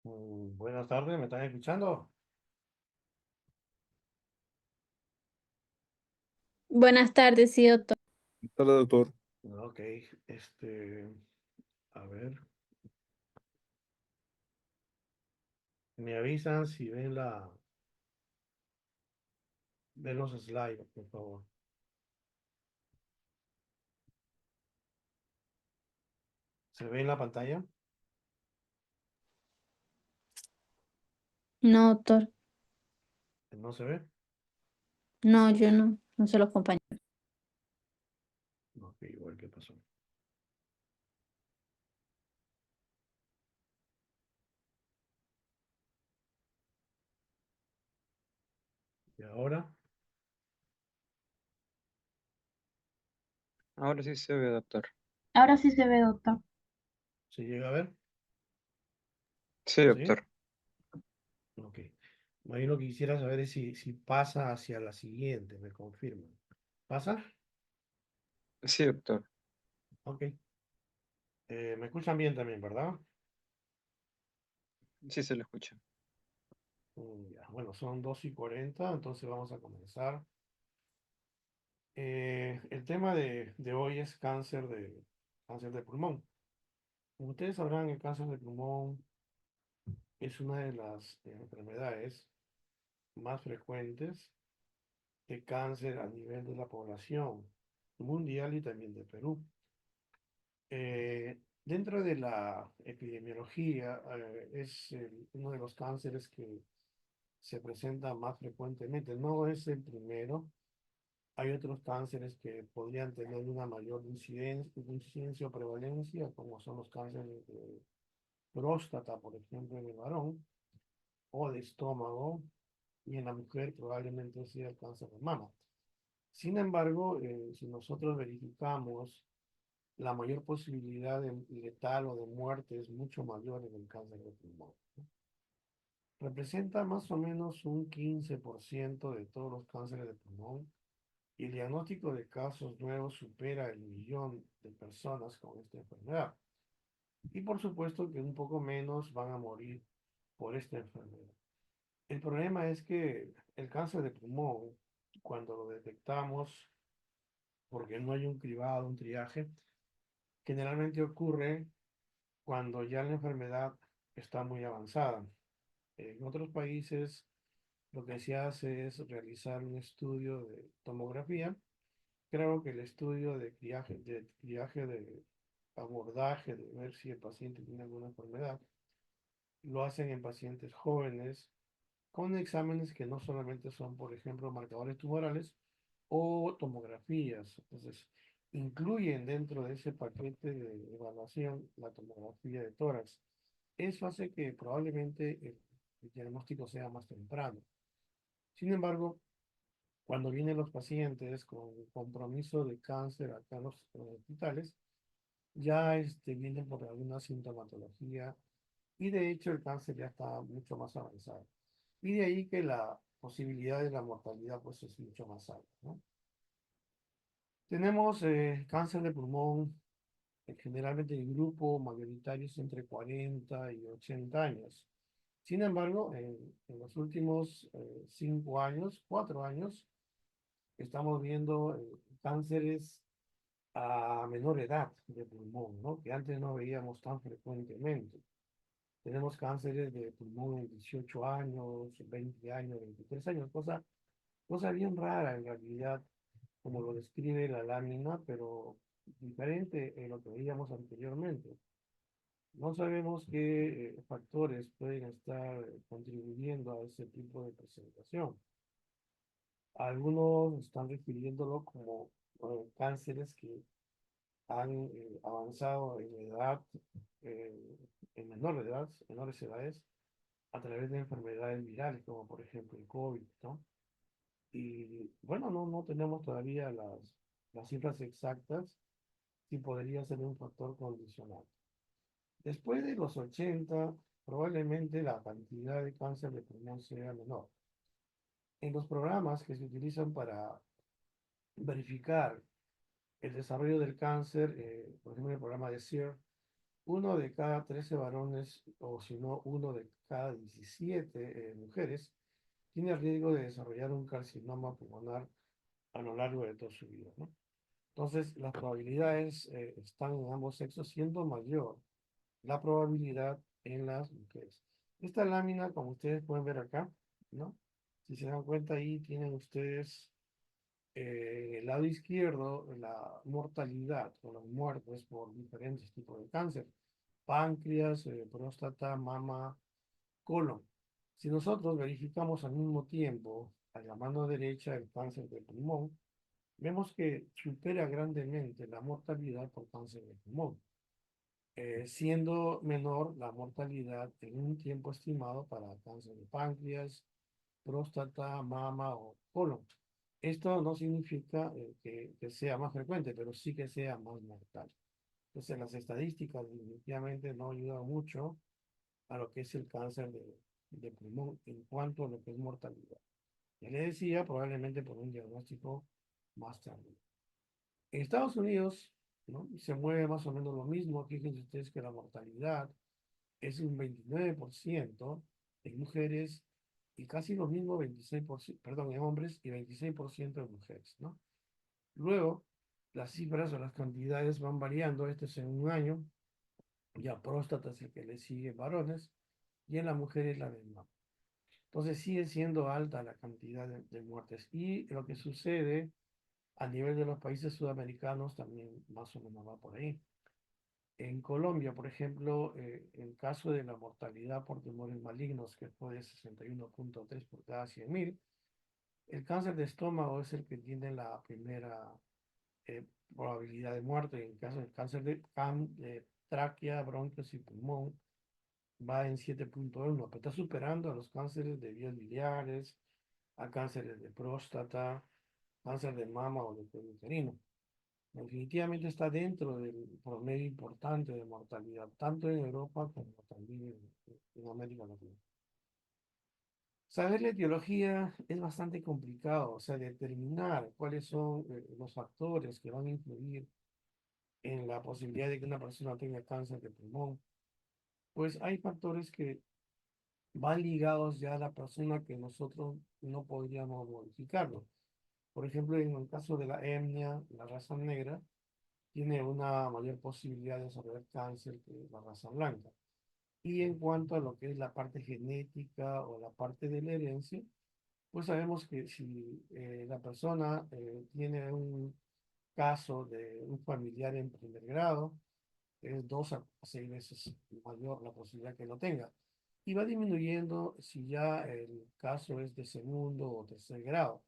Buenas tardes, ¿me están escuchando? Buenas tardes, sí, doctor. Hola, doctor. Ok, este, a ver, me avisan si ven los slides, por favor. ¿Se ve en la pantalla? No, doctor. ¿No se ve? No, yo no se los acompaño. Ok, igual, ¿qué pasó? ¿Y ahora? Ahora sí se ve, doctor. Ahora sí se ve, doctor. ¿Se llega a ver? Sí, ¿Sí? doctor. Ok. Ahí lo que quisiera saber es si pasa hacia la siguiente, me confirman. ¿Pasa? Sí, doctor. Ok. Me escuchan bien también, ¿verdad? Sí se lo escucha. Ya. Bueno, son 2:40, entonces vamos a comenzar. El tema de hoy es cáncer de pulmón. Como ustedes sabrán, el cáncer de pulmón es una de las enfermedades más frecuentes de cáncer a nivel de la población mundial y también de Perú. Dentro de la epidemiología, es uno de los cánceres que se presenta más frecuentemente. No es el primero. Hay otros cánceres que podrían tener una mayor incidencia o prevalencia, como son los cánceres de próstata, por ejemplo, en el varón, o de estómago, y en la mujer probablemente sea el cáncer de mama. Sin embargo, si nosotros verificamos, la mayor posibilidad de letal o de muerte es mucho mayor en el cáncer de pulmón. Representa más o menos un 15% de todos los cánceres de pulmón y el diagnóstico de casos nuevos supera el millón de personas con esta enfermedad. Y por supuesto que un poco menos van a morir por esta enfermedad. El problema es que el cáncer de pulmón, cuando lo detectamos, porque no hay un cribado, un triaje, generalmente ocurre cuando ya la enfermedad está muy avanzada. En otros países lo que se hace es realizar un estudio de tomografía. Creo que el estudio de abordaje, de ver si el paciente tiene alguna enfermedad, lo hacen en pacientes jóvenes con exámenes que no solamente son, por ejemplo, marcadores tumorales o tomografías. Entonces, incluyen dentro de ese paquete de evaluación la tomografía de tórax. Eso hace que probablemente el diagnóstico sea más temprano. Sin embargo, cuando vienen los pacientes con compromiso de cáncer acá en los hospitales, ya vienen por alguna sintomatología y de hecho el cáncer ya está mucho más avanzado. Y de ahí que la posibilidad de la mortalidad pues es mucho más alta, ¿no? Tenemos cáncer de pulmón, generalmente el grupo mayoritario es entre 40 y 80 años. Sin embargo, en los últimos 5 años, 4 años, estamos viendo cánceres a menor edad de pulmón, ¿no? Que antes no veíamos tan frecuentemente. Tenemos cánceres de pulmón en 18 años, 20 años, 23 años, cosa bien rara en realidad, como lo describe la lámina, pero diferente en lo que veíamos anteriormente. No sabemos qué factores pueden estar contribuyendo a ese tipo de presentación. Algunos están refiriéndolo como cánceres que han avanzado en edad, eh, en menores edades, a través de enfermedades virales, como por ejemplo el COVID, ¿no? Y bueno, no tenemos todavía las cifras exactas si podría ser un factor condicional. Después de los 80, probablemente la cantidad de cáncer de pulmón sea menor. En los programas que se utilizan para verificar el desarrollo del cáncer, por ejemplo, el programa de SEER, uno de cada 13 varones, o si no, uno de cada 17 mujeres, tiene riesgo de desarrollar un carcinoma pulmonar a lo largo de toda su vida, ¿no? Entonces, las probabilidades están en ambos sexos, siendo mayor la probabilidad en las mujeres. Esta lámina, como ustedes pueden ver acá, ¿no? Si se dan cuenta, ahí tienen ustedes en el lado izquierdo la mortalidad o las muertes por diferentes tipos de cáncer: páncreas, próstata, mama, colon. Si nosotros verificamos al mismo tiempo a la mano derecha el cáncer de pulmón, vemos que supera grandemente la mortalidad por cáncer de pulmón, siendo menor la mortalidad en un tiempo estimado para cáncer de páncreas, próstata, mama o colon. Esto no significa que sea más frecuente, pero sí que sea más mortal. Entonces, las estadísticas definitivamente no ayudan mucho a lo que es el cáncer de pulmón en cuanto a lo que es mortalidad. Ya le decía, probablemente por un diagnóstico más tardío. En Estados Unidos, ¿no?, se mueve más o menos lo mismo. Fíjense ustedes que la mortalidad es un 29% en mujeres y casi lo mismo 26%, perdón, en hombres y 26% en mujeres, ¿no? Luego, las cifras o las cantidades van variando. Este es en un año. Ya próstata es el que le sigue en varones y en las mujeres la misma. Entonces sigue siendo alta la cantidad de muertes. Y lo que sucede a nivel de los países sudamericanos también más o menos va por ahí. En Colombia, por ejemplo, el caso de la mortalidad por tumores malignos, que fue de 61,3 por cada 100.000, el cáncer de estómago es el que tiene la primera eh, probabilidad de muerte. En caso del cáncer de tráquea, bronquios y pulmón, va en 7,1, pero está superando a los cánceres de vías biliares, a cánceres de próstata, cáncer de mama o de cuello uterino. Definitivamente está dentro del promedio importante de mortalidad, tanto en Europa como también en América Latina. Saber la etiología es bastante complicado, o sea, determinar cuáles son los factores que van a influir en la posibilidad de que una persona tenga cáncer de pulmón. Pues hay factores que van ligados ya a la persona, que nosotros no podríamos modificarlo. Por ejemplo, en el caso de la etnia, la raza negra tiene una mayor posibilidad de desarrollar cáncer que la raza blanca. Y en cuanto a lo que es la parte genética o la parte de la herencia, pues sabemos que si la persona tiene un caso de un familiar en primer grado, es 2 a 6 veces mayor la posibilidad que lo tenga. Y va disminuyendo si ya el caso es de segundo o tercer grado,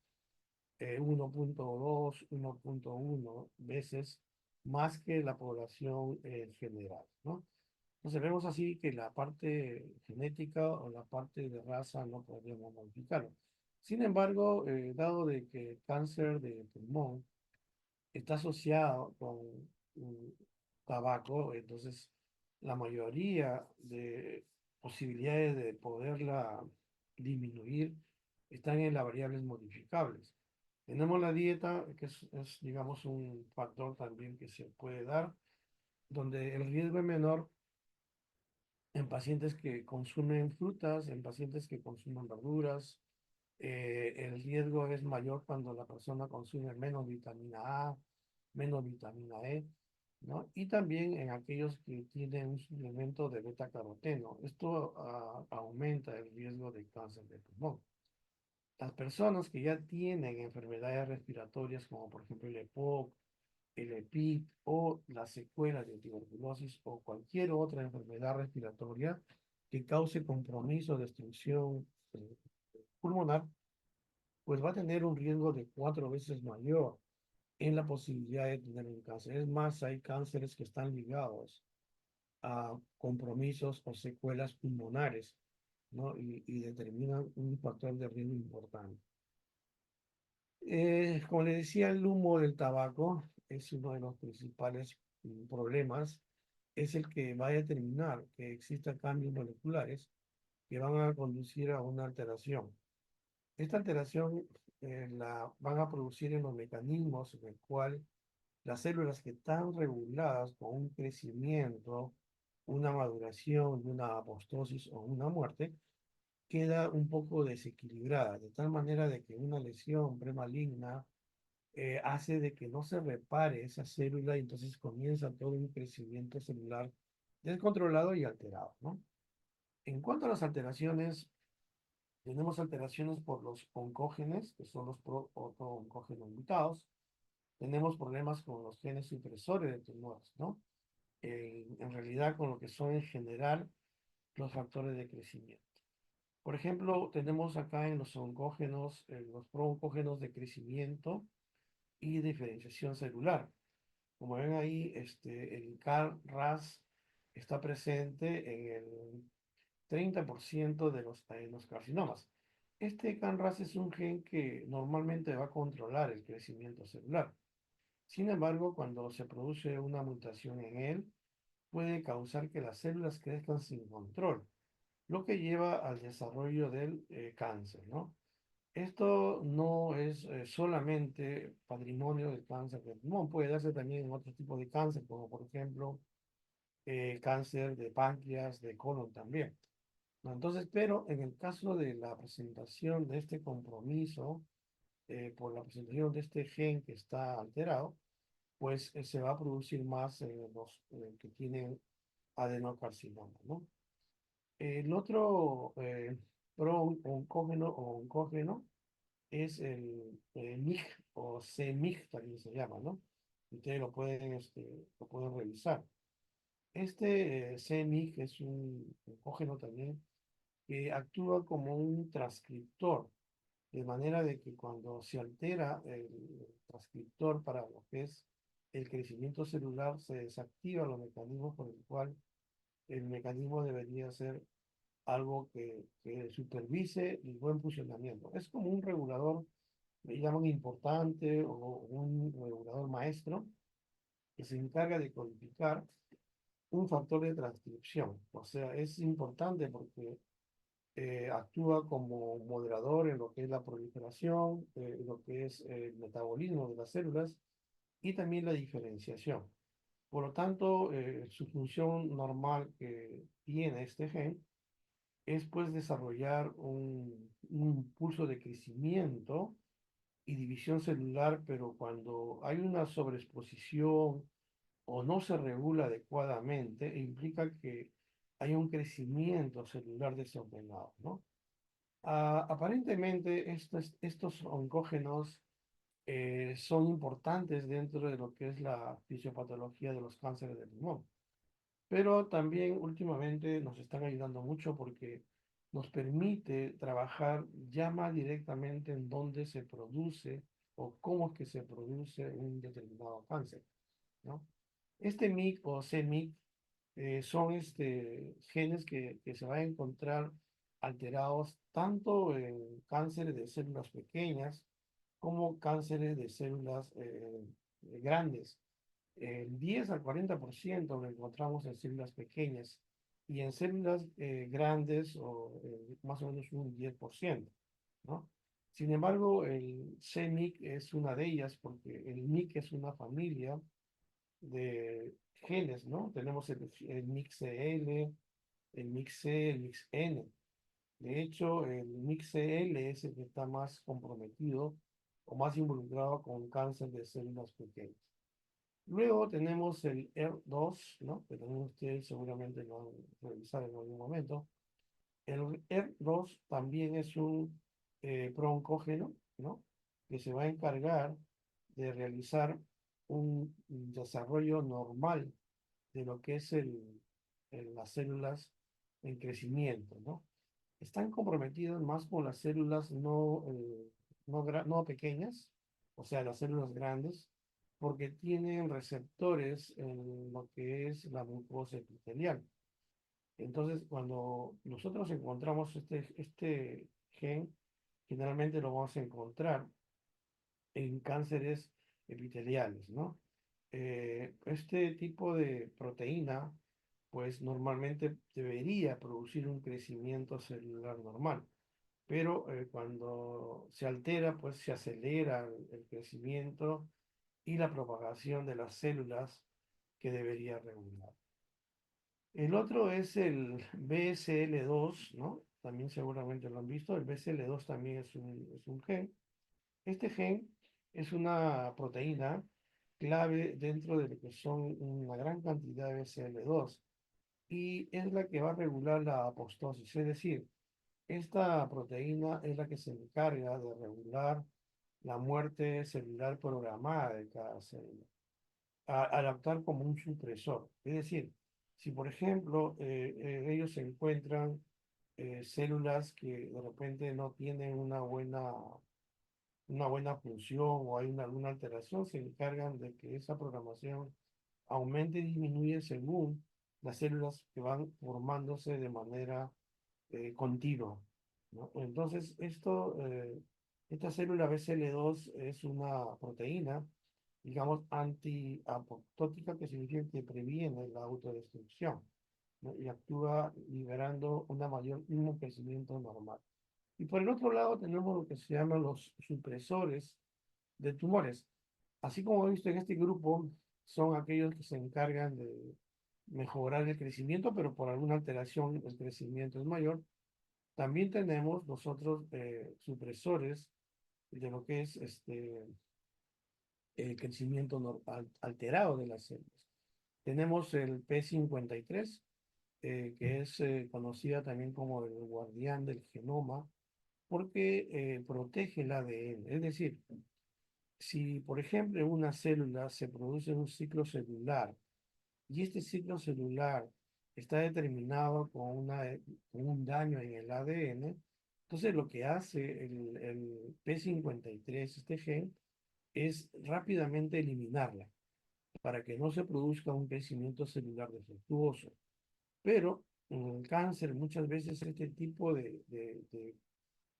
1,2, 1,1 veces más que la población general, ¿no? Entonces vemos así que la parte genética o la parte de raza no podríamos modificarlo. Sin embargo, dado de que el cáncer de pulmón está asociado con tabaco, entonces la mayoría de posibilidades de poderla disminuir están en las variables modificables. Tenemos la dieta, que digamos, un factor también que se puede dar, donde el riesgo es menor en pacientes que consumen frutas, en pacientes que consumen verduras. El riesgo es mayor cuando la persona consume menos vitamina A, menos vitamina E, ¿no? Y también en aquellos que tienen un suplemento de beta-caroteno. Esto aumenta el riesgo de cáncer de pulmón. Las personas que ya tienen enfermedades respiratorias, como por ejemplo el EPOC, el EPIC o las secuelas de tuberculosis o cualquier otra enfermedad respiratoria que cause compromiso o destrucción pulmonar, pues va a tener un riesgo de 4 veces mayor en la posibilidad de tener un cáncer. Es más, hay cánceres que están ligados a compromisos o secuelas pulmonares, ¿no? Y determinan un factor de riesgo importante. Como le decía, el humo del tabaco es uno de los principales problemas. Es el que va a determinar que existan cambios moleculares que van a conducir a una alteración. Esta alteración la van a producir en los mecanismos en el cual las células que están reguladas con un crecimiento una maduración, una apostosis o una muerte, queda un poco desequilibrada, de tal manera de que una lesión premaligna hace de que no se repare esa célula y entonces comienza todo un crecimiento celular descontrolado y alterado, ¿no? En cuanto a las alteraciones, tenemos alteraciones por los oncógenes, que son los proto-oncógenos mutados. Tenemos problemas con los genes supresores de tumores, ¿no? En realidad con lo que son en general los factores de crecimiento. Por ejemplo, tenemos acá en los oncógenos, los prooncógenos de crecimiento y diferenciación celular. Como ven ahí, el CAR-RAS está presente en el 30% de los carcinomas. Este CAR-RAS es un gen que normalmente va a controlar el crecimiento celular. Sin embargo, cuando se produce una mutación en él, puede causar que las células crezcan sin control, lo que lleva al desarrollo del cáncer, ¿no? Esto no es solamente patrimonio del cáncer de pulmón, puede darse también en otros tipos de cáncer, como por ejemplo cáncer de páncreas, de colon también, ¿no? Entonces, pero en el caso de la presentación de este compromiso, por la presentación de este gen que está alterado, pues se va a producir más en los que tienen adenocarcinoma, ¿no? El otro pro-oncógeno o oncógeno es el MIG o CMIG, también se llama, ¿no? Ustedes lo pueden revisar. Este CMIG es un oncógeno también que actúa como un transcriptor, de manera de que cuando se altera el transcriptor para lo que es el crecimiento celular, se desactiva los mecanismos por el cual el mecanismo debería ser algo que supervise el buen funcionamiento. Es como un regulador, le llaman importante o un regulador maestro, que se encarga de codificar un factor de transcripción. O sea, es importante porque actúa como moderador en lo que es la proliferación, en lo que es el metabolismo de las células y también la diferenciación. Por lo tanto, su función normal que tiene este gen es pues desarrollar un impulso de crecimiento y división celular, pero cuando hay una sobreexposición o no se regula adecuadamente, implica que hay un crecimiento celular desordenado, ¿no? Aparentemente, estos oncógenos son importantes dentro de lo que es la fisiopatología de los cánceres de pulmón, pero también últimamente nos están ayudando mucho porque nos permite trabajar ya más directamente en dónde se produce o cómo es que se produce un determinado cáncer, ¿no? Este MIC o CMIC son genes que se van a encontrar alterados tanto en cánceres de células pequeñas como cánceres de células grandes. El 10 al 40% lo encontramos en células pequeñas y en células grandes o más o menos un 10%, ¿no? Sin embargo, el CMYC es una de ellas porque el MYC es una familia de genes, ¿no? Tenemos el MYC-CL, el MYC-C, el MYC-N. De hecho, el MYC-CL es el que está más comprometido o más involucrado con cáncer de células pequeñas. Luego tenemos el ER2, ¿no? Que también ustedes seguramente lo van a revisar en algún momento. El ER2 también es un prooncógeno, ¿no? Que se va a encargar de realizar un desarrollo normal de lo que es las células en crecimiento, ¿no? Están comprometidos más con las células no pequeñas, o sea, las células grandes, porque tienen receptores en lo que es la mucosa epitelial. Entonces, cuando nosotros encontramos este gen, generalmente lo vamos a encontrar en cánceres epiteliales, ¿no? Este tipo de proteína, pues normalmente debería producir un crecimiento celular normal, pero cuando se altera, pues se acelera el crecimiento y la propagación de las células que debería regular. El otro es el BSL2, ¿no? También seguramente lo han visto. El BSL2 también es un gen. Este gen es una proteína clave dentro de lo que son una gran cantidad de BCL2 y es la que va a regular la apoptosis, es decir, esta proteína es la que se encarga de regular la muerte celular programada de cada célula, al actuar como un supresor. Es decir, si por ejemplo ellos encuentran células que de repente no tienen una buena función o hay alguna alteración, se encargan de que esa programación aumente y disminuye según las células que van formándose de manera continua, ¿no? Entonces, esta célula BCL2 es una proteína, digamos, anti-apoptótica, que significa que previene la autodestrucción, ¿no? Y actúa liberando un crecimiento normal. Y por el otro lado tenemos lo que se llaman los supresores de tumores. Así como he visto en este grupo, son aquellos que se encargan de mejorar el crecimiento, pero por alguna alteración el crecimiento es mayor. También tenemos nosotros supresores de lo que es el crecimiento alterado de las células. Tenemos el P53, que es conocida también como el guardián del genoma, porque protege el ADN. Es decir, si por ejemplo en una célula se produce un ciclo celular y este ciclo celular está determinado con un daño en el ADN, entonces lo que hace el P53, este gen, es rápidamente eliminarla para que no se produzca un crecimiento celular defectuoso. Pero en el cáncer muchas veces este tipo de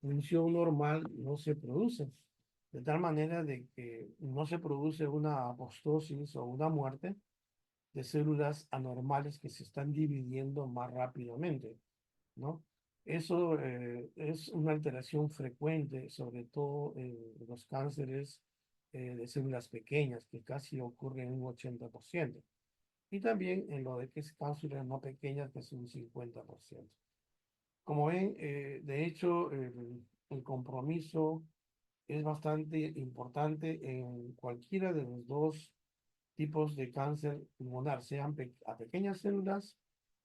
función normal no se produce, de tal manera de que no se produce una apostosis o una muerte de células anormales que se están dividiendo más rápidamente, ¿no? Eso es una alteración frecuente, sobre todo en los cánceres de células pequeñas, que casi ocurre en un 80%. Y también en lo de que es cánceres no pequeñas, que es un 50%. Como ven, de hecho, el compromiso es bastante importante en cualquiera de los dos tipos de cáncer pulmonar, sean a pequeñas células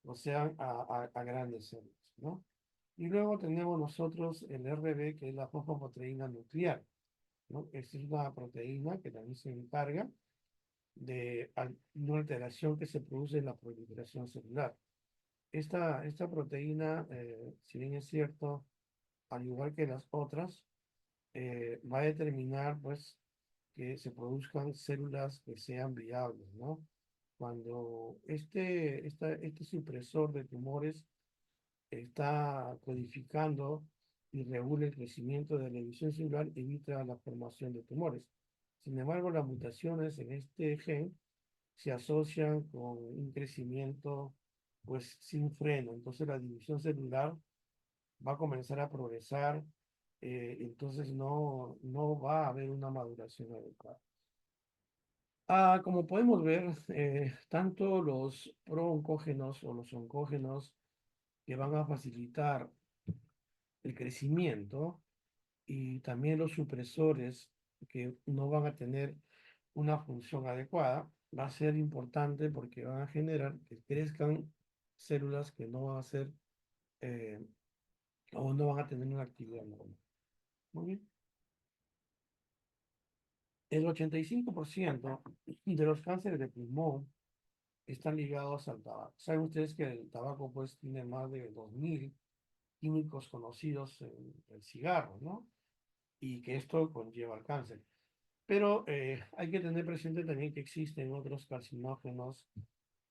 o sean a grandes células, ¿no? Y luego tenemos nosotros el RB, que es la fosfoproteína nuclear, ¿no? Esta es una proteína que también se encarga de una alteración que se produce en la proliferación celular. Esta proteína, si bien es cierto, al igual que las otras, va a determinar, pues, que se produzcan células que sean viables, ¿no? Cuando este supresor de tumores está codificando y regula el crecimiento de la división celular, evita la formación de tumores. Sin embargo, las mutaciones en este gen se asocian con un crecimiento, pues, sin freno. Entonces, la división celular va a comenzar a progresar, entonces no va a haber una maduración adecuada. Como podemos ver, tanto los pro-oncógenos o los oncógenos que van a facilitar el crecimiento y también los supresores que no van a tener una función adecuada, va a ser importante porque van a generar que crezcan células que no van a ser eh, o no van a tener una actividad normal. Muy bien. El 85% de los cánceres de pulmón están ligados al tabaco. Saben ustedes que el tabaco pues tiene más de 2000 químicos conocidos en el cigarro, ¿no? Y que esto conlleva al cáncer. Pero hay que tener presente también que existen otros carcinógenos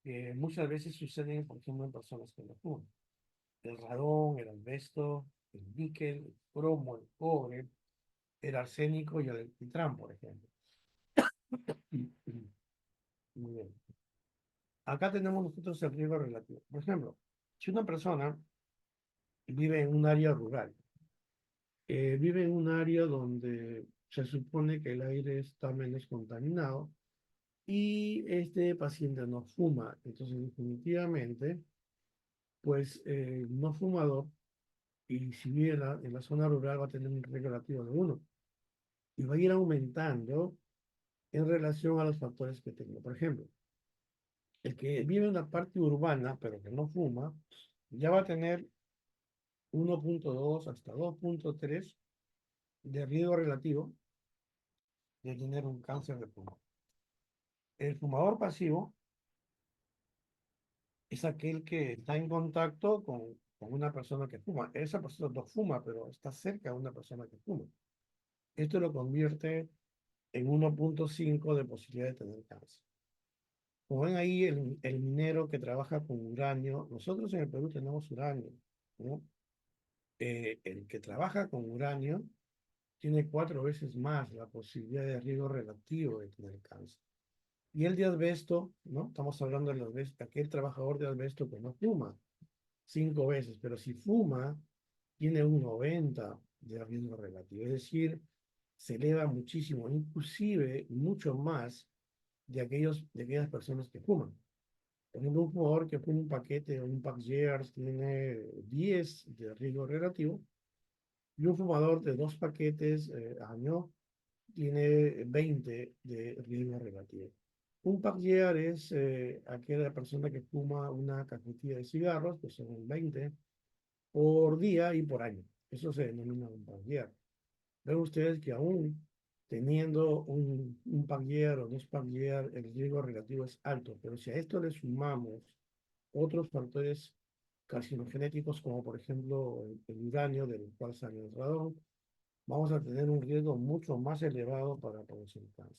que muchas veces suceden, por ejemplo, en personas que no fuman. El radón, el asbesto, el níquel, el cromo, el cobre, el arsénico y el alquitrán, por ejemplo. Muy bien. Acá tenemos nosotros el riesgo relativo. Por ejemplo, si una persona vive en un área rural, vive en un área donde se supone que el aire está menos contaminado y este paciente no fuma, entonces definitivamente pues no fumador, y si vive en la zona rural va a tener un riesgo relativo de 1. Y va a ir aumentando en relación a los factores que tengo. Por ejemplo, el que vive en la parte urbana, pero que no fuma, ya va a tener 1.2 hasta 2.3 de riesgo relativo de tener un cáncer de pulmón. El fumador pasivo es aquel que está en contacto con una persona que fuma. Esa persona no fuma, pero está cerca de una persona que fuma. Esto lo convierte en 1.5 de posibilidad de tener cáncer. Como ven ahí, el minero que trabaja con uranio, nosotros en el Perú tenemos uranio, ¿no? El que trabaja con uranio tiene 4 veces más la posibilidad de riesgo relativo de tener cáncer. Y el de asbesto, ¿no? Estamos hablando del asbesto, aquel trabajador de asbesto que no fuma, 5 veces, pero si fuma, tiene un 90 de riesgo relativo. Es decir, se eleva muchísimo, inclusive mucho más de aquellas personas que fuman. Por ejemplo, un fumador que fuma un paquete o un pack years tiene 10 de riesgo relativo y un fumador de 2 paquetes año tiene 20 de riesgo relativo. Un pack year es aquella persona que fuma una cajetilla de cigarros, que son 20 por día y por año. Eso se denomina un pack year. Ven ustedes que aún teniendo un pack year o 2 pack year, el riesgo relativo es alto, pero si a esto le sumamos otros factores carcinogenéticos, como por ejemplo el uranio, del cual sale el radón, vamos a tener un riesgo mucho más elevado para producir cáncer.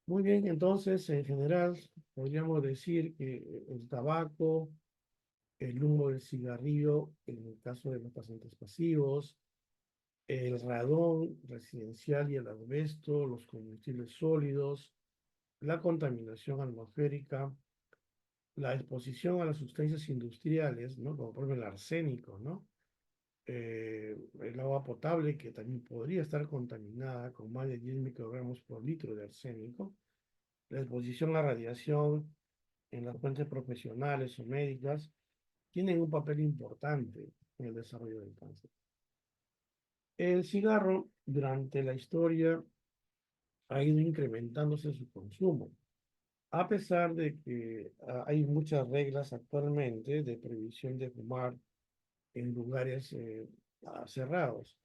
Muy bien, entonces, en general, podríamos decir que el tabaco, el humo del cigarrillo, en el caso de los pacientes pasivos, el radón residencial y el asbesto, los combustibles sólidos, la contaminación atmosférica, la exposición a las sustancias industriales, ¿no? Como por ejemplo el arsénico, ¿no? El agua potable que también podría estar contaminada con más de 10 microgramos por litro de arsénico, la exposición a radiación en las fuentes profesionales o médicas, tienen un papel importante en el desarrollo del cáncer. El cigarro durante la historia ha ido incrementándose su consumo, a pesar de que hay muchas reglas actualmente de prohibición de fumar en lugares cerrados.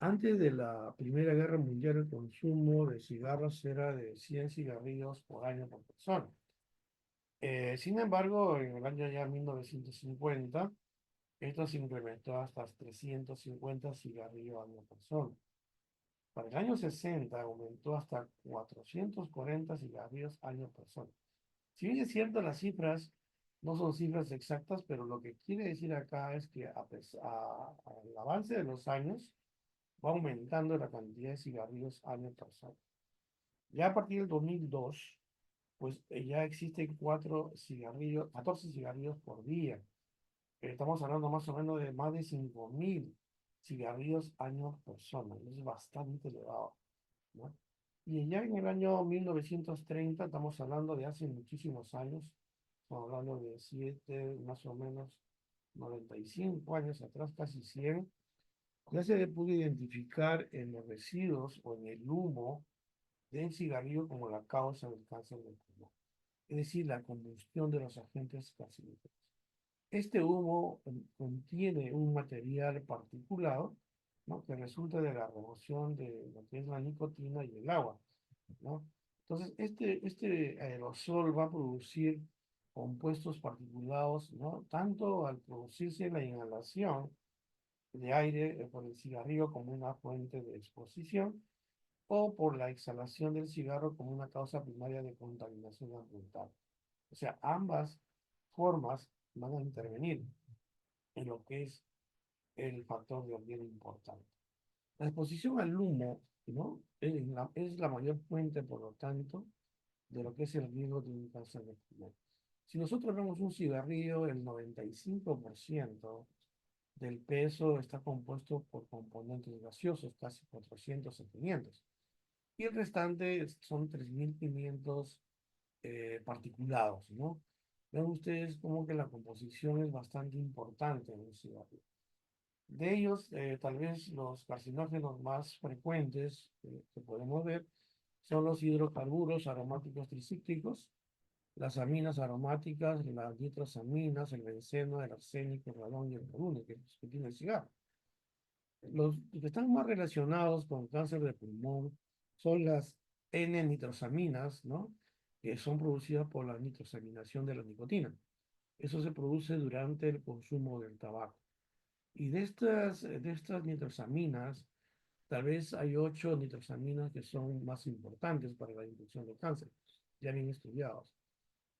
Antes de la Primera Guerra Mundial, el consumo de cigarros era de 100 cigarrillos por año por persona. Sin embargo, en el año ya 1950, esto se incrementó hasta 350 cigarrillos año por persona. Para el año 60 aumentó hasta 440 cigarrillos año por persona. Si bien es cierto, las cifras no son cifras exactas, pero lo que quiere decir acá es que al avance de los años va aumentando la cantidad de cigarrillos año tras año. Ya a partir del 2002, pues ya existen 14 cigarrillos por día. Estamos hablando más o menos de más de 5.000 cigarrillos año persona. Es bastante elevado, ¿no? Y ya en el año 1930, estamos hablando de hace muchísimos años, estamos hablando de 7, más o menos 95 años atrás, casi 100, ya se le pudo identificar en los residuos o en el humo del cigarrillo como la causa del cáncer del pulmón, es decir, la combustión de los agentes carcinógenos. Este humo contiene un material particulado, ¿no? Que resulta de la remoción de lo que es la nicotina y el agua, ¿no? Entonces, este aerosol va a producir compuestos particulados, ¿no? Tanto al producirse la inhalación de aire por el cigarrillo como una fuente de exposición, o por la exhalación del cigarro como una causa primaria de contaminación ambiental. O sea, ambas formas van a intervenir en lo que es el factor de riesgo importante. La exposición al humo, ¿no? Es la mayor fuente, por lo tanto, de lo que es el riesgo de un cáncer de pulmón. Si nosotros vemos un cigarrillo, el 95% del peso está compuesto por componentes gaseosos, casi 400 a 500. Y el restante son 3.500 particulados, ¿no? Ven ustedes como que la composición es bastante importante en el cigarro. De ellos, tal vez los carcinógenos más frecuentes que podemos ver son los hidrocarburos aromáticos tricíclicos, las aminas aromáticas, las nitrosaminas, el benceno, el arsénico, el radón y el carbono que tiene el cigarro. Los que están más relacionados con cáncer de pulmón son las N-nitrosaminas, ¿no? Que son producidas por la nitrosaminación de la nicotina. Eso se produce durante el consumo del tabaco. Y de estas nitrosaminas, tal vez hay 8 nitrosaminas que son más importantes para la inducción de cáncer, ya bien estudiados.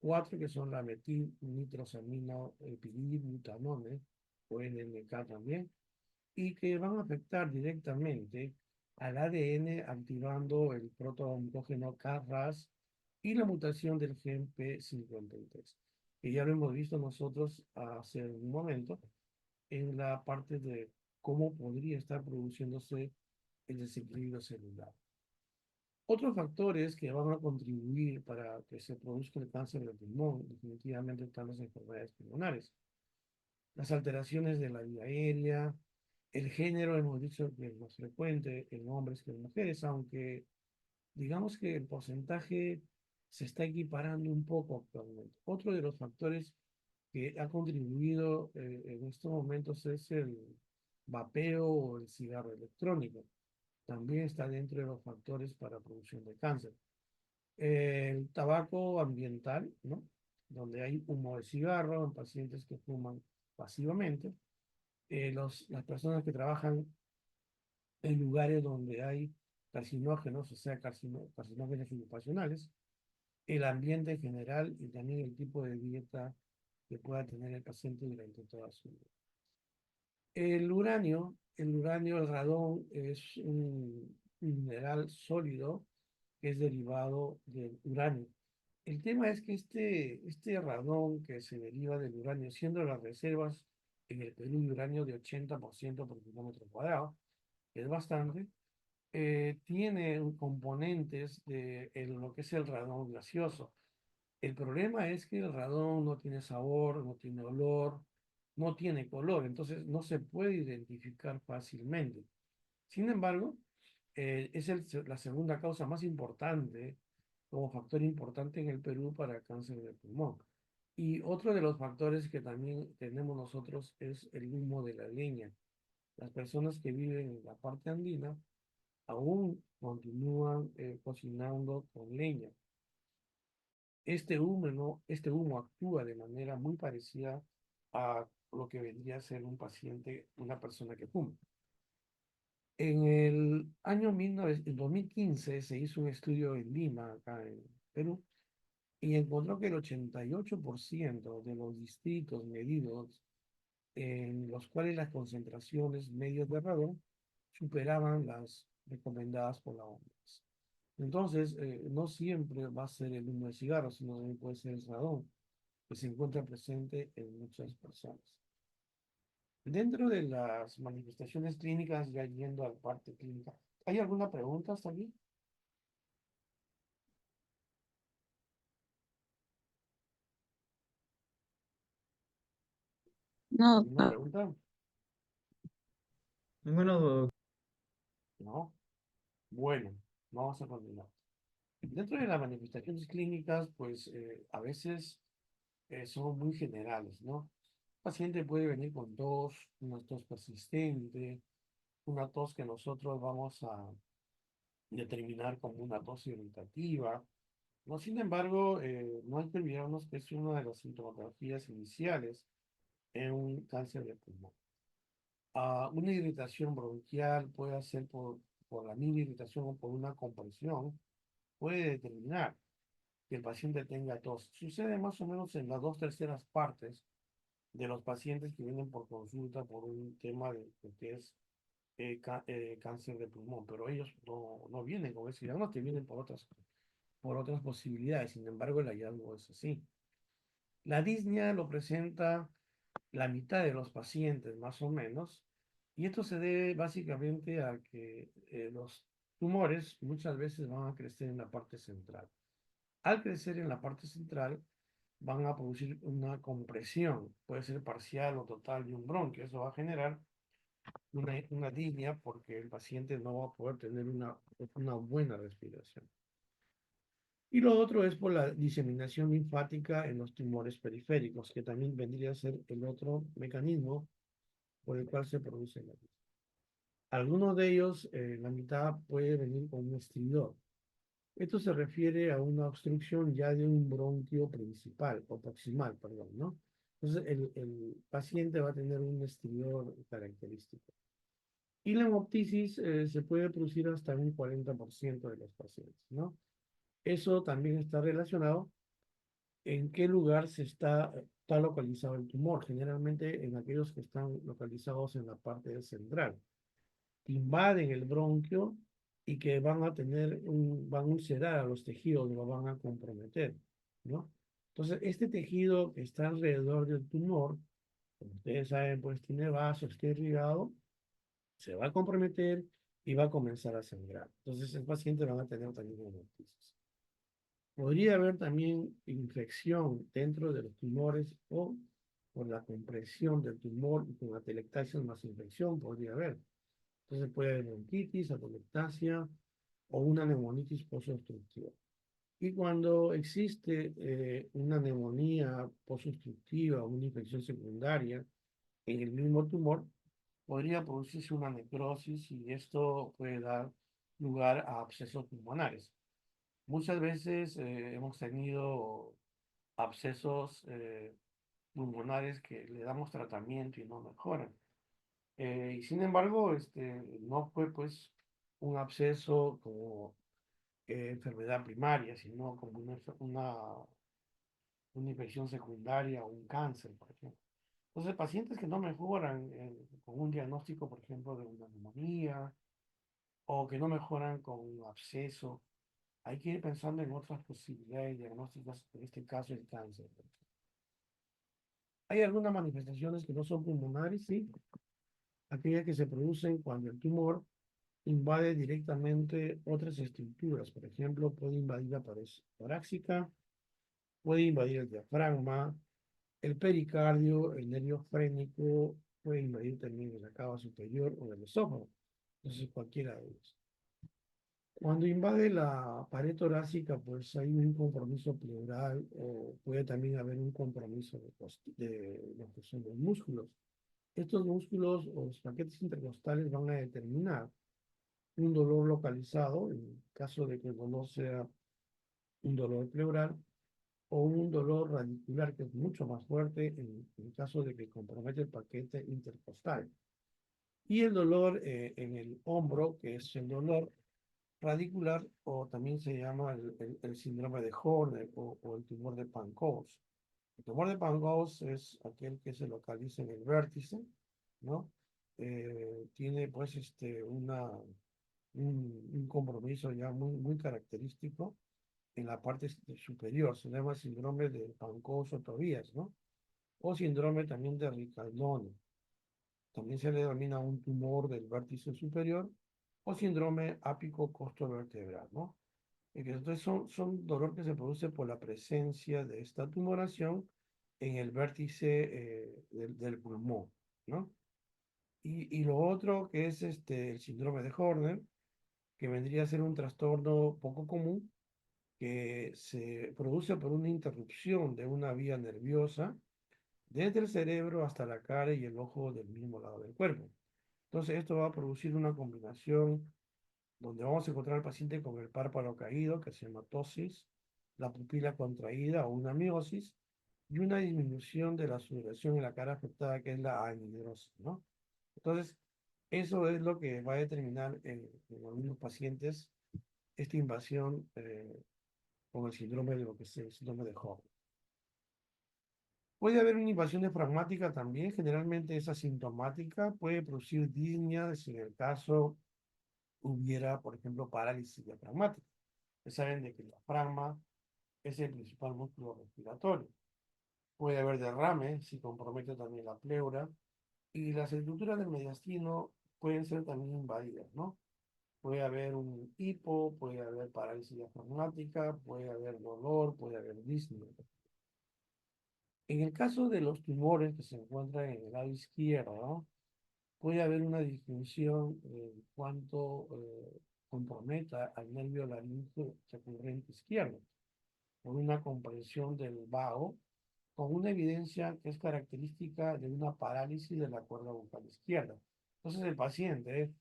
4 que son la metilnitrosamina epidilbutanone, o NNK también, y que van a afectar directamente al ADN activando el protoontógeno KRAS y la mutación del gen P53, que ya lo hemos visto nosotros hace un momento en la parte de cómo podría estar produciéndose el desequilibrio celular. Otros factores que van a contribuir para que se produzca el cáncer de pulmón definitivamente están las enfermedades pulmonares, las alteraciones de la vía aérea, el género, hemos dicho que es más frecuente en hombres que en mujeres, aunque digamos que el porcentaje se está equiparando un poco actualmente. Otro de los factores que ha contribuido en estos momentos es el vapeo o el cigarro electrónico. También está dentro de los factores para producción de cáncer. El tabaco ambiental, ¿no? Donde hay humo de cigarro en pacientes que fuman pasivamente. Las personas que trabajan en lugares donde hay carcinógenos, o sea, carcinógenos ocupacionales, el ambiente en general y también el tipo de dieta que pueda tener el paciente durante toda su vida. El radón, es un mineral sólido que es derivado del uranio. El tema es que este radón que se deriva del uranio, siendo las reservas en el Perú de uranio de 80% por kilómetro cuadrado, que es bastante, tiene componentes de lo que es el radón gaseoso. El problema es que el radón no tiene sabor, no tiene olor, no tiene color, entonces no se puede identificar fácilmente. Sin embargo, la segunda causa más importante, como factor importante en el Perú para cáncer de pulmón. Y otro de los factores que también tenemos nosotros es el humo de la leña. Las personas que viven en la parte andina aún continúan cocinando con leña. Este humo actúa de manera muy parecida a lo que vendría a ser un paciente, una persona que fuma. En el año 2015 se hizo un estudio en Lima, acá en Perú, y encontró que el 88% de los distritos medidos en los cuales las concentraciones medias de radón superaban las recomendadas por la OMS. Entonces, no siempre va a ser el humo de cigarro, sino también puede ser el radón, que se encuentra presente en muchas personas. Dentro de las manifestaciones clínicas, ya yendo a la parte clínica, ¿hay alguna pregunta hasta aquí? No, ¿Alguna pregunta? Bueno, No. Bueno, vamos a continuar. Dentro de las manifestaciones clínicas, pues a veces son muy generales, ¿no? El paciente puede venir con tos, una tos persistente, una tos que nosotros vamos a determinar como una tos irritativa, ¿no? Sin embargo, no hay que olvidarnos que es una de las sintomatologías iniciales en un cáncer de pulmón. Una irritación bronquial puede ser por la misma irritación o por una compresión, puede determinar que el paciente tenga tos. Sucede más o menos en las 2/3 partes de los pacientes que vienen por consulta por un tema de que es cáncer de pulmón, pero ellos no vienen con ese diagnóstico, vienen por otras posibilidades. Sin embargo, el hallazgo es así. La disnea lo presenta la mitad de los pacientes, más o menos, y esto se debe básicamente a que los tumores muchas veces van a crecer en la parte central. Al crecer en la parte central, van a producir una compresión, puede ser parcial o total de un bronquio. Eso va a generar una disnea porque el paciente no va a poder tener una buena respiración. Y lo otro es por la diseminación linfática en los tumores periféricos, que también vendría a ser el otro mecanismo por el cual se produce la disnea. Algunos de ellos, la mitad puede venir con un estridor. Esto se refiere a una obstrucción ya de un bronquio principal, o proximal, perdón, ¿no? Entonces, el paciente va a tener un estridor característico. Y la hemoptisis se puede producir hasta un 40% de los pacientes, ¿no? Eso también está relacionado en qué lugar está localizado el tumor, generalmente en aquellos que están localizados en la parte central, invaden el bronquio y que van a ulcerar a los tejidos, lo van a comprometer, ¿no? Entonces, este tejido que está alrededor del tumor, como ustedes saben, pues tiene vasos, está irrigado, se va a comprometer y va a comenzar a sangrar. Entonces, el paciente va a tener también hemoptisis. Podría haber también infección dentro de los tumores o por la compresión del tumor y con atelectasia más infección podría haber. Entonces puede haber bronquitis, atelectasia o una neumonitis posobstructiva. Y cuando existe una neumonía posobstructiva o una infección secundaria en el mismo tumor, podría producirse una necrosis y esto puede dar lugar a abscesos pulmonares. Muchas veces hemos tenido abscesos pulmonares que le damos tratamiento y no mejoran. Y sin embargo, no fue pues un absceso como enfermedad primaria, sino como una infección secundaria o un cáncer, por ejemplo. Entonces, pacientes que no mejoran con un diagnóstico, por ejemplo, de una neumonía o que no mejoran con un absceso, hay que ir pensando en otras posibilidades diagnósticas, en este caso el cáncer. Hay algunas manifestaciones que no son pulmonares, sí, aquellas que se producen cuando el tumor invade directamente otras estructuras. Por ejemplo, puede invadir la pared torácica, puede invadir el diafragma, el pericardio, el nervio frénico, puede invadir también la cava superior o el esófago. Entonces, cualquiera de ellos. Cuando invade la pared torácica, pues hay un compromiso pleural o puede también haber un compromiso de lo que son los músculos. Estos músculos o los paquetes intercostales van a determinar un dolor localizado, en caso de que el dolor sea un dolor pleural, o un dolor radicular, que es mucho más fuerte en caso de que compromete el paquete intercostal. Y el dolor en el hombro, que es el dolor radicular, o también se llama el síndrome de Horner o el tumor de Pancoast. El tumor de Pancoast es aquel que se localiza en el vértice, ¿no? Tiene pues un compromiso ya muy característico en la parte superior, se llama síndrome de Pancoast-Tobías, ¿no? O síndrome también de Ricardone. También se le denomina un tumor del vértice superior o síndrome ápico costovertebral, ¿no? Entonces son dolor que se produce por la presencia de esta tumoración en el vértice del pulmón, ¿no? Y lo otro que es el síndrome de Horner, que vendría a ser un trastorno poco común, que se produce por una interrupción de una vía nerviosa desde el cerebro hasta la cara y el ojo del mismo lado del cuerpo. Entonces esto va a producir una combinación donde vamos a encontrar al paciente con el párpado caído, que se llama ptosis, la pupila contraída o una miosis, y una disminución de la sudoración en la cara afectada, que es la anhidrosis, ¿no? Entonces, eso es lo que va a determinar en algunos pacientes esta invasión con el síndrome de lo que es el síndrome de Hoover. Puede haber una invasión diafragmática también, generalmente es asintomática, puede producir disnea si en el caso hubiera, por ejemplo, parálisis diafragmática. Ustedes saben de que el diafragma es el principal músculo respiratorio. Puede haber derrame si compromete también la pleura y las estructuras del mediastino pueden ser también invadidas, ¿no? Puede haber un hipo, puede haber parálisis diafragmática, puede haber dolor, puede haber disnea. En el caso de los tumores que se encuentran en el lado izquierdo, puede haber una distinción en cuanto comprometa al nervio laríngeo recurrente izquierdo, por una comprensión del vago, con una evidencia que es característica de una parálisis de la cuerda vocal izquierda. Entonces el paciente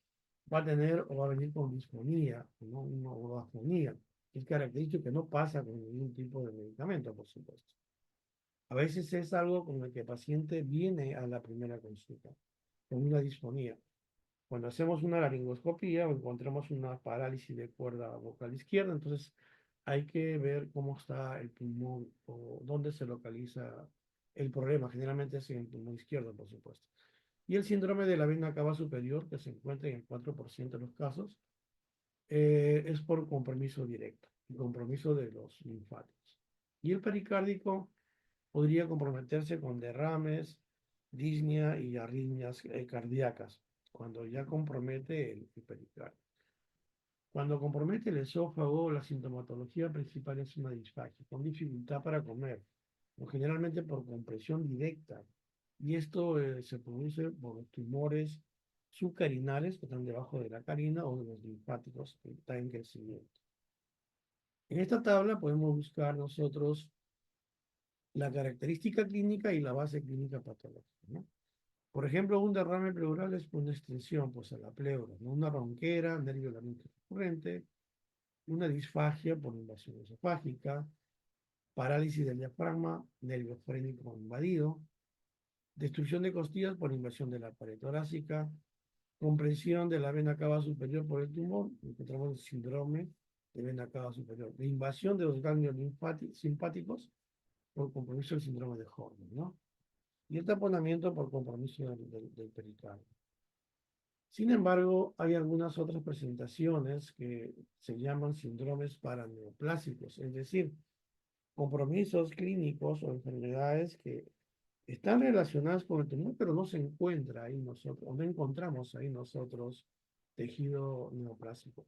va a tener o va a venir con disfonía, ¿no? Una ortofonía, que es característico que no pasa con ningún tipo de medicamento, por supuesto. A veces es algo con el que el paciente viene a la primera consulta, con una disfonía. Cuando hacemos una laringoscopía o encontramos una parálisis de cuerda vocal izquierda, entonces hay que ver cómo está el pulmón o dónde se localiza el problema. Generalmente es en el pulmón izquierdo, por supuesto. Y el síndrome de la vena cava superior, que se encuentra en el 4% de los casos, es por compromiso directo, y compromiso de los linfáticos. Y el pericárdico podría comprometerse con derrames, disnea y arritmias cardíacas, cuando ya compromete el pericardio. Cuando compromete el esófago, la sintomatología principal es una disfagia, con dificultad para comer, o generalmente por compresión directa. Y esto se produce por los tumores subcarinales que están debajo de la carina o de los linfáticos que están en crecimiento. En esta tabla podemos buscar nosotros la característica clínica y la base clínica patológica, ¿no? Por ejemplo, un derrame pleural es una extensión, pues, a la pleura, ¿no? Una ronquera, nervio laríngeo recurrente, una disfagia por invasión esofágica, parálisis del diafragma, nervio frénico invadido, destrucción de costillas por invasión de la pared torácica, comprensión de la vena cava superior por el tumor, encontramos el síndrome de vena cava superior, de invasión de los ganglios simpáticos por compromiso del síndrome de Horner, ¿no? Y el taponamiento por compromiso del pericardio. Sin embargo, hay algunas otras presentaciones que se llaman síndromes paraneoplásicos, es decir, compromisos clínicos o enfermedades que están relacionadas con el tumor, pero no se encuentra ahí nosotros, o no encontramos ahí nosotros tejido neoplásico.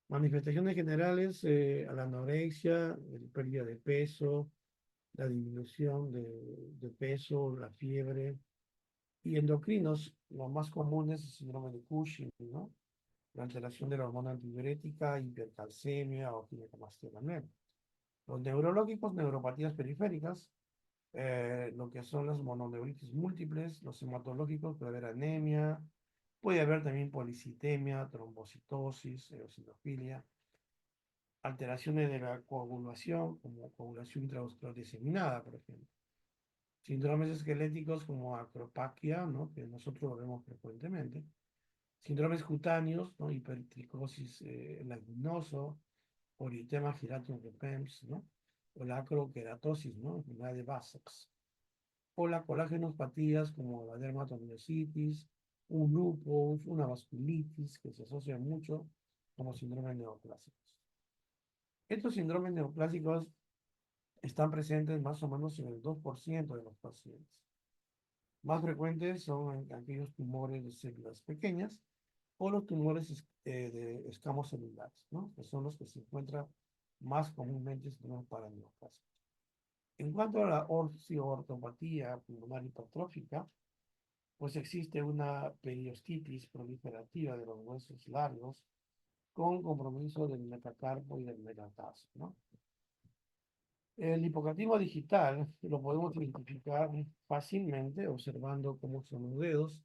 Manifestaciones generales, la anorexia, pérdida de peso, la disminución de peso, la fiebre, y endocrinos, los más comunes es el síndrome de Cushing, ¿no? La alteración de la hormona antidiurética, hipercalcemia o ginecomastia. Los neurológicos, neuropatías periféricas, lo que son las mononeuritis múltiples, los hematológicos, puede haber anemia, puede haber también policitemia, trombocitosis, eosinofilia, alteraciones de la coagulación, como coagulación intravascular diseminada, por ejemplo. Síndromes esqueléticos como acropaquia, ¿no? Que nosotros lo vemos frecuentemente. Síndromes cutáneos, ¿no? Hipertricosis lagriminoso, eritema giratum repens, ¿no? O la acroqueratosis, ¿no? Enfermedad de Bassex. O las colagenopatías como la dermatomiositis, un lupus, una vasculitis, que se asocia mucho como síndromes neoplásicos. Estos síndromes neoplásicos están presentes más o menos en el 2% de los pacientes. Más frecuentes son aquellos tumores de células pequeñas o los tumores de escamos celulares, ¿no? Que son los que se encuentran más comúnmente en paraneoplásicos. En cuanto a la ortopatía pulmonar hipertrófica, pues existe una periostitis proliferativa de los huesos largos con compromiso del metacarpo y del metatarso, ¿no? El hipocondrismo digital lo podemos identificar fácilmente observando cómo son los dedos.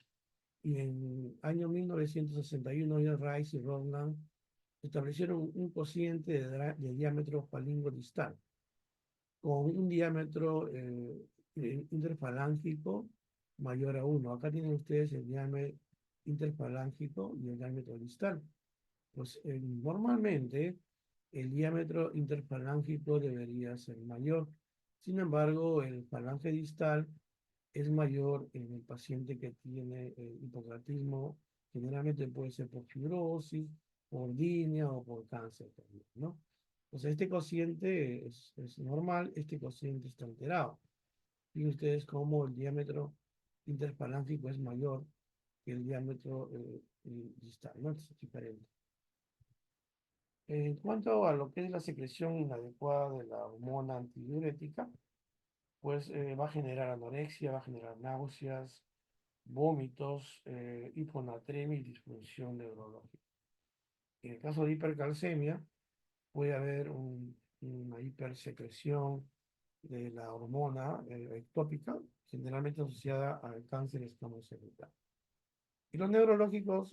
Y en el año 1961, Rice y Rowland establecieron un cociente de diámetro falingo distal con un diámetro interfalángico mayor a 1. Acá tienen ustedes el diámetro interfalángico y el diámetro distal. Pues normalmente el diámetro interfalángico debería ser mayor. Sin embargo, el falange distal es mayor en el paciente que tiene hipocondrismo. Generalmente puede ser por fibrosis, por disnea o por cáncer también, ¿no? Entonces, este cociente es normal, este cociente está alterado. Y ustedes como el diámetro interfalángico es mayor que el diámetro distal, ¿no? Es diferente. En cuanto a lo que es la secreción inadecuada de la hormona antidiurética, pues va a generar anorexia, va a generar náuseas, vómitos, hiponatremia y disfunción neurológica. En el caso de hipercalcemia, puede haber una hipersecreción de la hormona ectópica, generalmente asociada al cáncer escamocerebral. Y los neurológicos,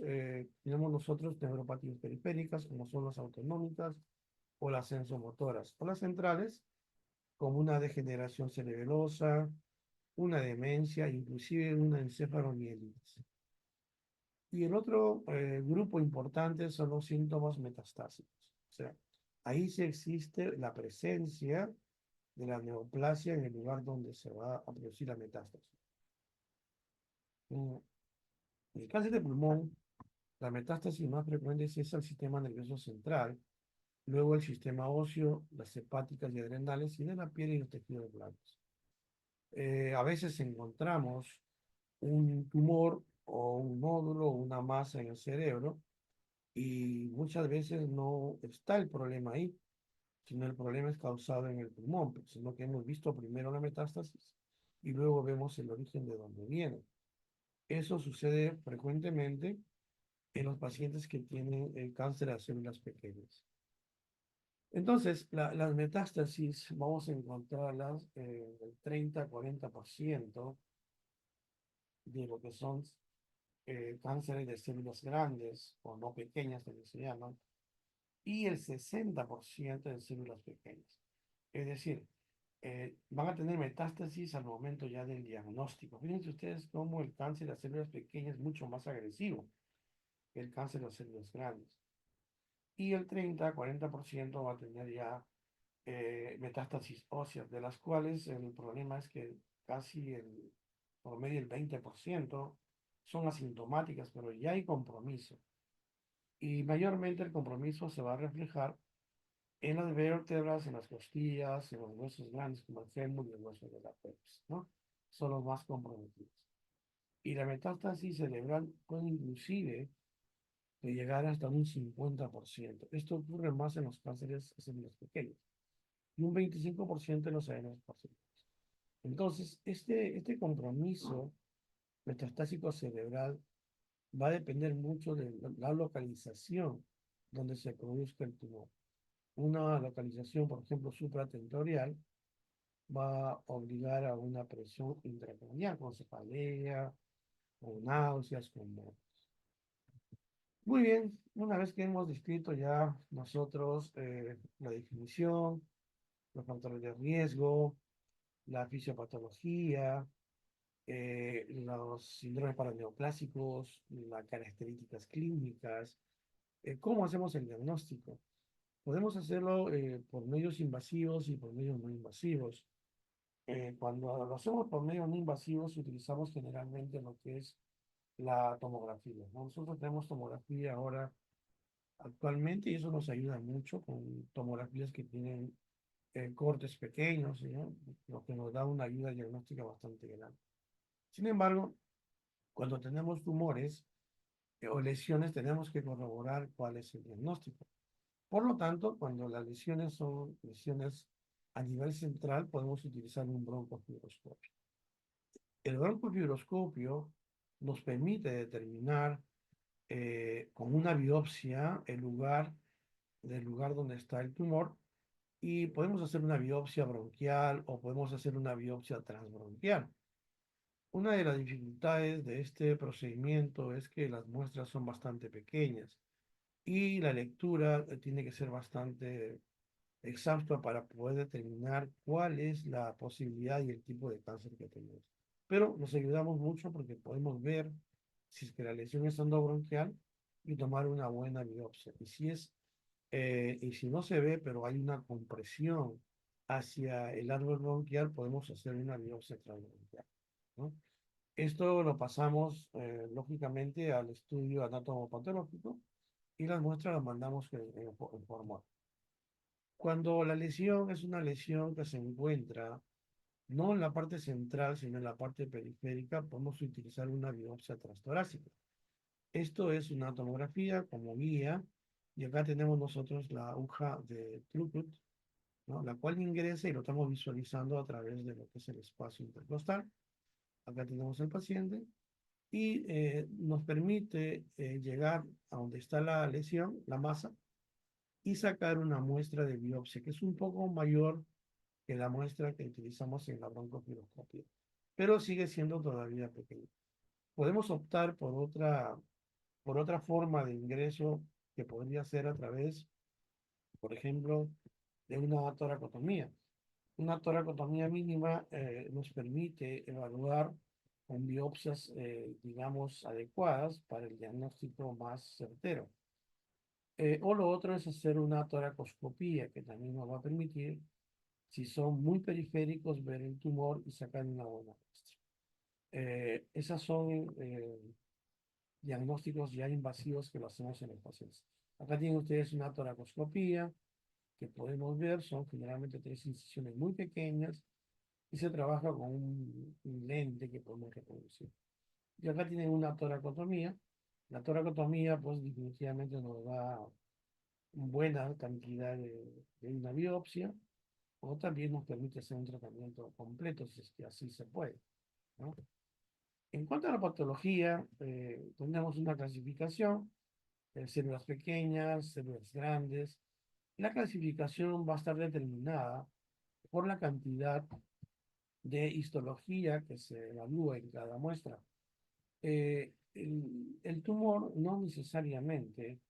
tenemos nosotros neuropatías periféricas, como son las autonómicas o las sensomotoras, o las centrales, como una degeneración cerebelosa, una demencia, inclusive una encefalomielitis. Y el otro grupo importante son los síntomas metastásicos. O sea, ahí sí existe la presencia de la neoplasia en el lugar donde se va a producir la metástasis. En el cáncer de pulmón, la metástasis más frecuente es al sistema nervioso central, luego el sistema óseo, las hepáticas y adrenales, y de la piel y los tejidos blandos. A veces encontramos un tumor o un nódulo o una masa en el cerebro y muchas veces no está el problema ahí, sino el problema es causado en el pulmón, sino que hemos visto primero la metástasis y luego vemos el origen de dónde viene. Eso sucede frecuentemente en los pacientes que tienen el cáncer de células pequeñas. Entonces, las metástasis vamos a encontrarlas el 30-40% de lo que son cánceres de células grandes o no pequeñas, que se llaman, y el 60% de células pequeñas. Es decir, van a tener metástasis al momento ya del diagnóstico. Fíjense ustedes cómo el cáncer de las células pequeñas es mucho más agresivo que el cáncer de las células grandes. Y el 30-40% va a tener ya metástasis óseas, de las cuales el problema es que casi el promedio, el 20%, son asintomáticas, pero ya hay compromiso. Y mayormente el compromiso se va a reflejar en las vértebras, en las costillas, en los huesos grandes como el fémur y el hueso de la pelvis, ¿no? Son los más comprometidos. Y la metástasis cerebral puede inclusive llegar hasta un 50%. Esto ocurre más en los cánceres de células pequeñas y un 25% en los ANS parciales. Entonces, este compromiso metastásico cerebral va a depender mucho de la localización donde se produzca el tumor. Una localización, por ejemplo, supratentorial, va a obligar a una presión intracranial con cefalea, con náuseas, con vómitos. Muy bien, una vez que hemos descrito ya nosotros la definición, los factores de riesgo, la fisiopatología, los síndromes paraneoplásicos, las características clínicas, ¿cómo hacemos el diagnóstico? Podemos hacerlo por medios invasivos y por medios no invasivos. Cuando lo hacemos por medios no invasivos, utilizamos generalmente lo que es la tomografía, ¿no? Nosotros tenemos tomografía ahora actualmente y eso nos ayuda mucho con tomografías que tienen cortes pequeños, ¿no? Lo que nos da una ayuda diagnóstica bastante grande. Sin embargo, cuando tenemos tumores o lesiones, tenemos que corroborar cuál es el diagnóstico. Por lo tanto, cuando las lesiones son lesiones a nivel central, podemos utilizar un broncofibroscopio. El broncofibroscopio nos permite determinar con una biopsia del lugar donde está el tumor y podemos hacer una biopsia bronquial o podemos hacer una biopsia transbronquial. Una de las dificultades de este procedimiento es que las muestras son bastante pequeñas y la lectura tiene que ser bastante exhausta para poder determinar cuál es la posibilidad y el tipo de cáncer que tenemos. Pero nos ayudamos mucho porque podemos ver si es que la lesión es endobronquial y tomar una buena biopsia. Y si no se ve, pero hay una compresión hacia el árbol bronquial, podemos hacer una biopsia transbronquial, ¿no? Esto lo pasamos, lógicamente, al estudio anatomopatológico y las muestras las mandamos en forma. Cuando la lesión es una lesión que se encuentra no en la parte central, sino en la parte periférica, podemos utilizar una biopsia transtorácica. Esto es una tomografía como guía, y acá tenemos nosotros la aguja de Throughput, ¿no? La cual ingresa y lo estamos visualizando a través de lo que es el espacio intercostal. Acá tenemos el paciente y nos permite llegar a donde está la lesión, la masa, y sacar una muestra de biopsia, que es un poco mayor que la muestra que utilizamos en la broncopiroscopia, pero sigue siendo todavía pequeña. Podemos optar por otra forma de ingreso que podría ser a través, por ejemplo, de una toracotomía. Una toracotomía mínima nos permite evaluar con biopsias, digamos, adecuadas para el diagnóstico más certero. O lo otro es hacer una toracoscopía, que también nos va a permitir, si son muy periféricos, ver el tumor y sacar una buena muestra. Esas son diagnósticos ya invasivos que lo hacemos en los pacientes. Acá tienen ustedes una toracoscopía que podemos ver, son generalmente 3 incisiones muy pequeñas y se trabaja con un lente que podemos reproducir. Y acá tienen una toracotomía. La toracotomía, pues definitivamente nos da buena cantidad de una biopsia, o también nos permite hacer un tratamiento completo, si es que así se puede, ¿no? En cuanto a la patología, tenemos una clasificación, células pequeñas, células grandes. La clasificación va a estar determinada por la cantidad de histología que se evalúa en cada muestra. El tumor no necesariamente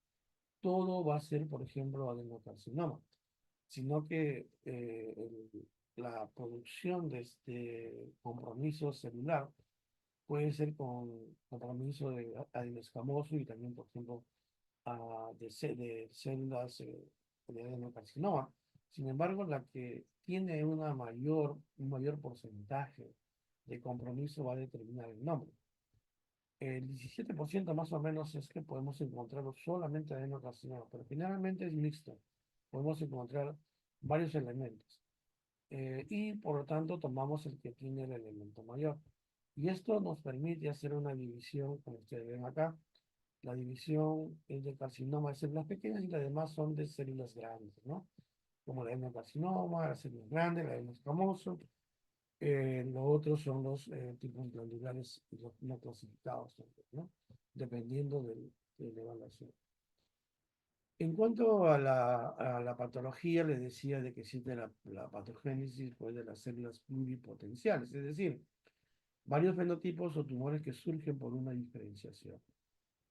todo va a ser, por ejemplo, adenocarcinoma, sino que la producción de este compromiso celular puede ser con compromiso de adenoscamoso y también, por ejemplo, de células de adenocarcinoma. Sin embargo, la que tiene un mayor porcentaje de compromiso va a determinar el nombre. El 17% más o menos es que podemos encontrarlo solamente adenocarcinoma, pero generalmente es mixto. Podemos encontrar varios elementos. Y por lo tanto tomamos el que tiene el elemento mayor. Y esto nos permite hacer una división, como ustedes ven acá. La división es de carcinoma de células pequeñas y las demás son de células grandes, ¿no? Como la adenocarcinoma, las células grandes, la adenoscamoso. Los otros son los tipos glandulares y los no clasificados también, ¿no? Dependiendo de la evaluación. En cuanto a la patología, les decía de que existe la patogénesis pues, de las células pluripotenciales, es decir, varios fenotipos o tumores que surgen por una diferenciación.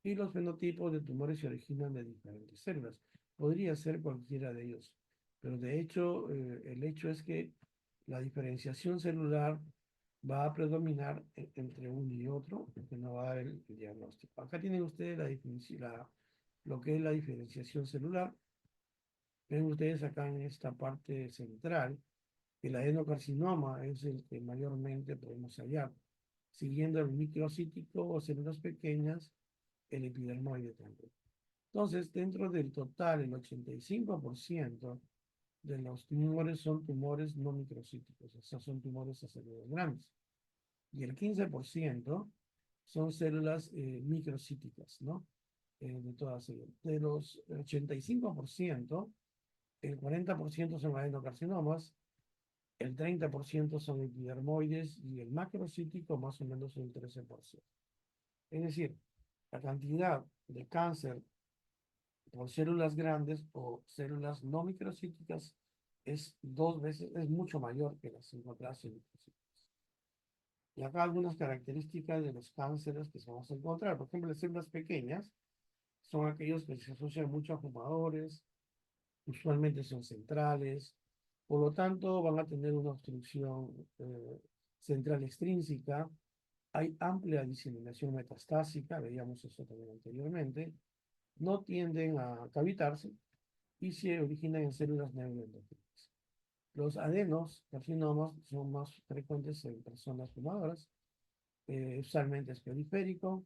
Y los fenotipos de tumores se originan de diferentes células. Podría ser cualquiera de ellos, pero de hecho, el hecho es que la diferenciación celular va a predominar entre uno y otro, que no va a dar el diagnóstico. Acá tienen ustedes lo que es la diferenciación celular. Ven ustedes acá en esta parte central, que el adenocarcinoma es el que mayormente podemos hallar, siguiendo el microcítico o células pequeñas, el epidermoide también. Entonces, dentro del total, el 85% de los tumores son tumores no microcíticos, o sea, son tumores a células grandes. Y el 15% son células microcíticas, ¿no? De todas ellas. De los 85%, el 40% son adenocarcinomas, el 30% son epidermoides y el macrocítico más o menos el 13%. Es decir, la cantidad de cáncer por células grandes o células no microcíticas es mucho mayor que las encontradas en microcíticas. Y acá algunas características de los cánceres que se vamos a encontrar. Por ejemplo, las células pequeñas son aquellos que se asocian mucho a fumadores, usualmente son centrales, por lo tanto van a tener una obstrucción central extrínseca. Hay amplia diseminación metastásica, veíamos eso también anteriormente, no tienden a cavitarse y se originan en células neuroendocrinas. Los adenocarcinomas son más frecuentes en personas fumadoras, usualmente es periférico,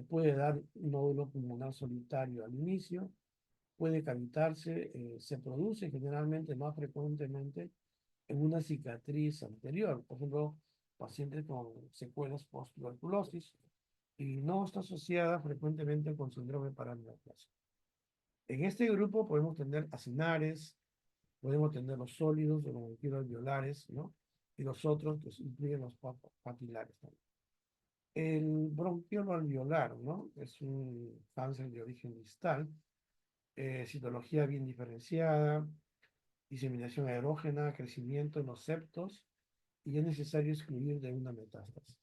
puede dar un nódulo pulmonar solitario al inicio, puede cavitarse, se produce generalmente más frecuentemente en una cicatriz anterior, por ejemplo, pacientes con secuelas post-tuberculosis, y no está asociada frecuentemente con síndrome paraneoplásico. En este grupo podemos tener acinares, Podemos tener los sólidos, los bronquiolos alveolares, ¿no? Y los otros que incluyen los papilares también. El bronquiolo alveolar, ¿no? Es un cáncer de origen distal, citología bien diferenciada, diseminación aerógena, crecimiento en los septos, y es necesario excluir de una metástasis.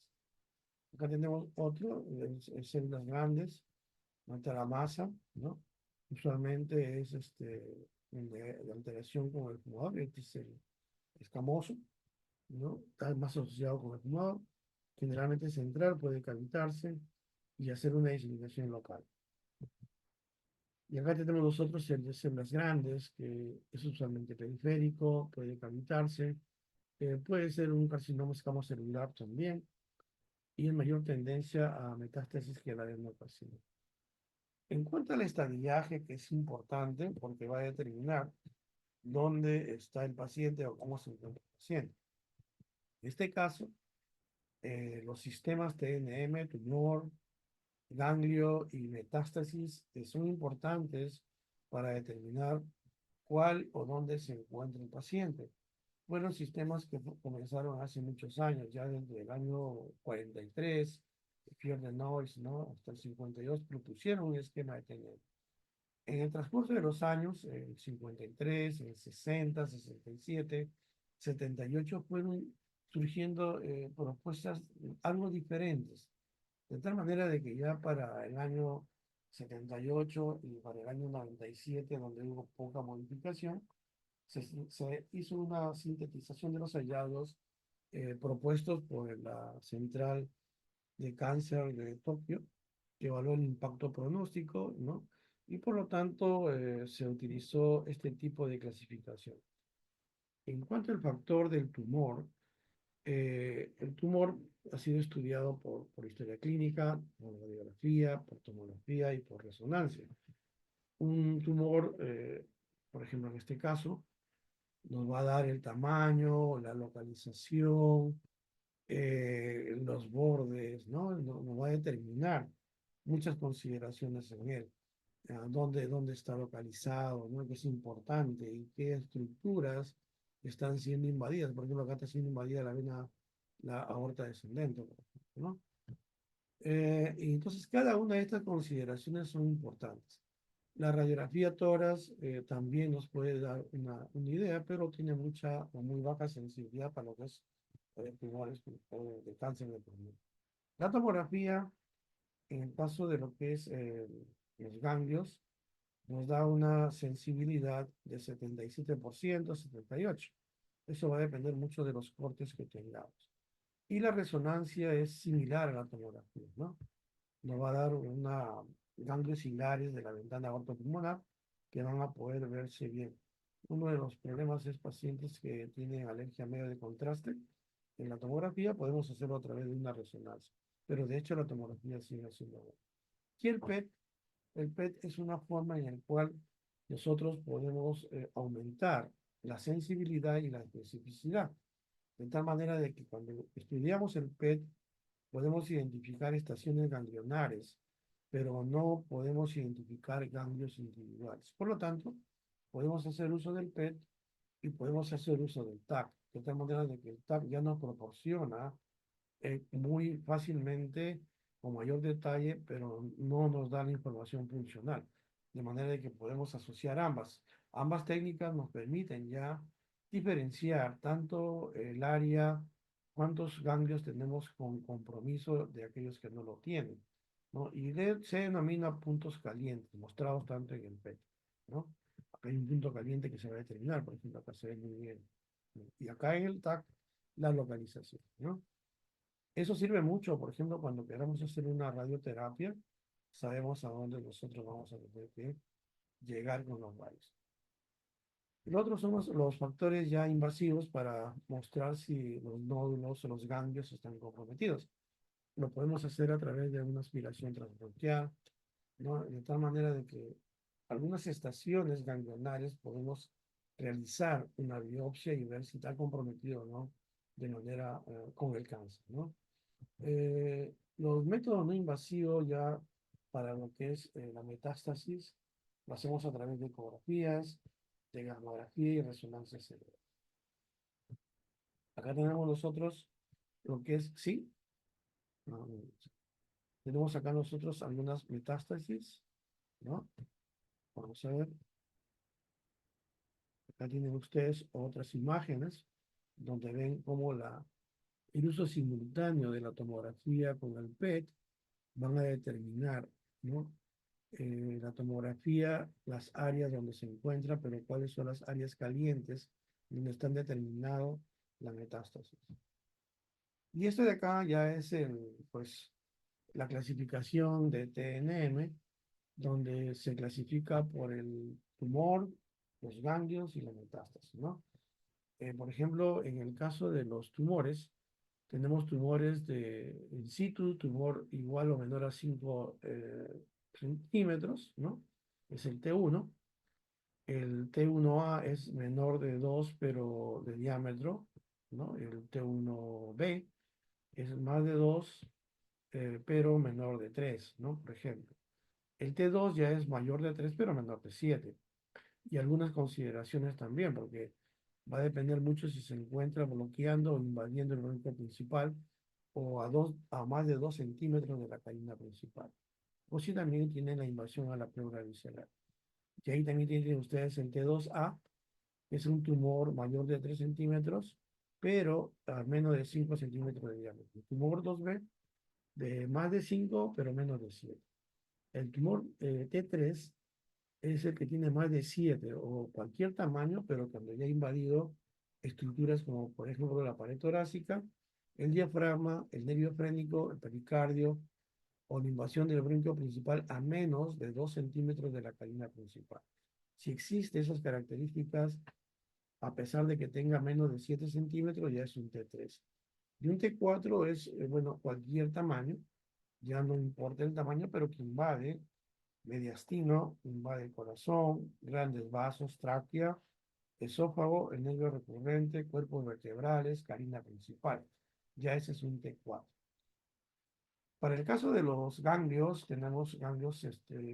Acá tenemos otro, células grandes, alta la masa, ¿no? Usualmente es de alteración con el fumador, este es el escamoso, ¿no? Está más asociado con el fumador, generalmente central, puede cavitarse y hacer una diseminación local. Y acá tenemos nosotros el de células grandes, que es usualmente periférico, puede cavitarse, puede ser un carcinoma escamocelular también, y en mayor tendencia a metástasis que la adenocarcinoma. En cuanto al estadiaje, que es importante porque va a determinar dónde está el paciente o cómo se encuentra el paciente. En este caso, los sistemas TNM, tumor, ganglio y metástasis son importantes para determinar cuál o dónde se encuentra el paciente. Fueron sistemas que comenzaron hace muchos años, ya desde el año 43, Pierre de Noyes, ¿no? Hasta el 52 propusieron un esquema de TNM. En el transcurso de los años, en 53, en 60, 67, 78, fueron surgiendo propuestas algo diferentes. De tal manera de que ya para el año 78 y para el año 97, donde hubo poca modificación, se hizo una sintetización de los hallazgos propuestos por la Central de Cáncer de Tokio, que evaluó el impacto pronóstico, ¿no? Y por lo tanto se utilizó este tipo de clasificación. En cuanto al factor del tumor, el tumor ha sido estudiado por historia clínica, por radiografía, por tomografía y por resonancia. Un tumor, por ejemplo, en este caso, nos va a dar el tamaño, la localización, los bordes, ¿no? Nos va a determinar muchas consideraciones en él. Dónde está localizado, ¿no? Que es importante y qué estructuras están siendo invadidas. Por ejemplo, acá está siendo invadida la vena, la aorta descendente, por ejemplo, ¿no? Y entonces cada una de estas consideraciones son importantes. La radiografía tórax también nos puede dar una idea, pero tiene mucha o muy baja sensibilidad para lo que es tumores de cáncer de pulmón. La tomografía, en el caso de lo que es los ganglios, nos da una sensibilidad de 77%, 78%. Eso va a depender mucho de los cortes que tengamos. Y la resonancia es similar a la tomografía, ¿no? Nos va a dar ganglios hilares de la ventana aortopulmonar que van a poder verse bien. Uno de los problemas es pacientes que tienen alergia a medio de contraste. En la tomografía podemos hacerlo a través de una resonancia, pero de hecho la tomografía sigue siendo buena. Y el PET es una forma en la cual nosotros podemos aumentar la sensibilidad y la especificidad, de tal manera de que cuando estudiamos el PET podemos identificar estaciones ganglionares, pero no podemos identificar ganglios individuales. Por lo tanto, podemos hacer uso del PET y podemos hacer uso del TAC, de tal manera de que el TAC ya nos proporciona muy fácilmente, con mayor detalle, pero no nos da la información funcional. De manera de que podemos asociar ambas. Ambas técnicas nos permiten ya diferenciar tanto el área, cuántos ganglios tenemos con compromiso de aquellos que no lo tienen, ¿no? Y se denomina puntos calientes, mostrados tanto en el PET, ¿no? Acá hay un punto caliente que se va a determinar, por ejemplo, acá se ve muy bien, ¿no? Y acá en el TAC, la localización, ¿no? Eso sirve mucho, por ejemplo, cuando queramos hacer una radioterapia, sabemos a dónde nosotros vamos a tener que llegar con los rayos. Los otros son los factores ya invasivos para mostrar si los nódulos o los ganglios están comprometidos. Lo podemos hacer a través de una aspiración transbronquial, ¿no? De tal manera de que algunas estaciones ganglionares podemos realizar una biopsia y ver si está comprometido o no de manera con el cáncer, ¿no? Los métodos no invasivos ya para lo que es la metástasis, lo hacemos a través de ecografías, de gamografía y resonancia cerebral. Acá tenemos nosotros lo que es, ¿sí? No, no, tenemos acá nosotros algunas metástasis, ¿no? Vamos a ver. Acá tienen ustedes otras imágenes donde ven cómo el uso simultáneo de la tomografía con el PET van a determinar, ¿no? La tomografía, las áreas donde se encuentra, pero cuáles son las áreas calientes donde están determinado la metástasis. Y este de acá ya es pues, la clasificación de TNM, donde se clasifica por el tumor, los ganglios y la metástasis, ¿no? Por ejemplo, en el caso de los tumores, tenemos tumores de in situ, tumor igual o menor a 5 centímetros, ¿no? Es el T1. El T1A es menor de 2, pero de diámetro, ¿no? El T1B es más de 2, pero menor de 3, ¿no? Por ejemplo. El T2 ya es mayor de 3, pero menor de 7. Y algunas consideraciones también, porque va a depender mucho si se encuentra bloqueando o invadiendo el bronquio principal o a más de 2 centímetros de la carina principal. O si también tiene la invasión a la pleura visceral. Y ahí también tienen ustedes el T2A, que es un tumor mayor de 3 centímetros, pero a menos de 5 centímetros de diámetro. El tumor 2B de más de 5, pero menos de 7. El tumor T3 es el que tiene más de 7 o cualquier tamaño, pero cuando ya ha invadido estructuras como por ejemplo la pared torácica, el diafragma, el nervio frénico, el pericardio o la invasión del bronquio principal a menos de 2 centímetros de la carina principal. Si existe esas características, a pesar de que tenga menos de 7 centímetros, ya es un T3. Y un T4 es, bueno, cualquier tamaño, ya no importa el tamaño, pero que invade mediastino, invade el corazón, grandes vasos, tráquea, esófago, el nervio recurrente, cuerpos vertebrales, carina principal. Ya ese es un T4. Para el caso de los ganglios, tenemos ganglios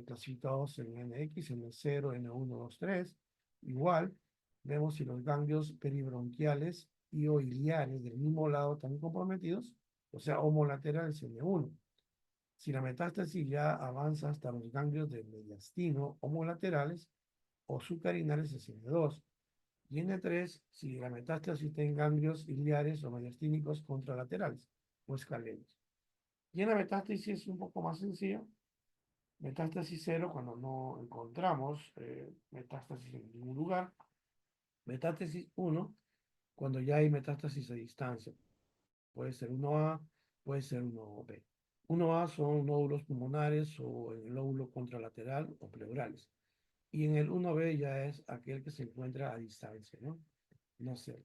clasificados en NX, N0, N1, 2, 3. Igual, vemos si los ganglios peribronquiales y o iliares del mismo lado están comprometidos, o sea, homolaterales N1. Si la metástasis ya avanza hasta los ganglios del mediastino homolaterales o subcarinales es N2. Y N3 si la metástasis está en ganglios iliares o mediastínicos contralaterales o escalenos. Y en la metástasis es un poco más sencillo. Metástasis 0 cuando no encontramos metástasis en ningún lugar. Metástasis 1 cuando ya hay metástasis a distancia. Puede ser 1A, puede ser 1B. 1A son nódulos pulmonares o en el lóbulo contralateral o pleurales. Y en el 1B ya es aquel que se encuentra a distancia, ¿no? No sé.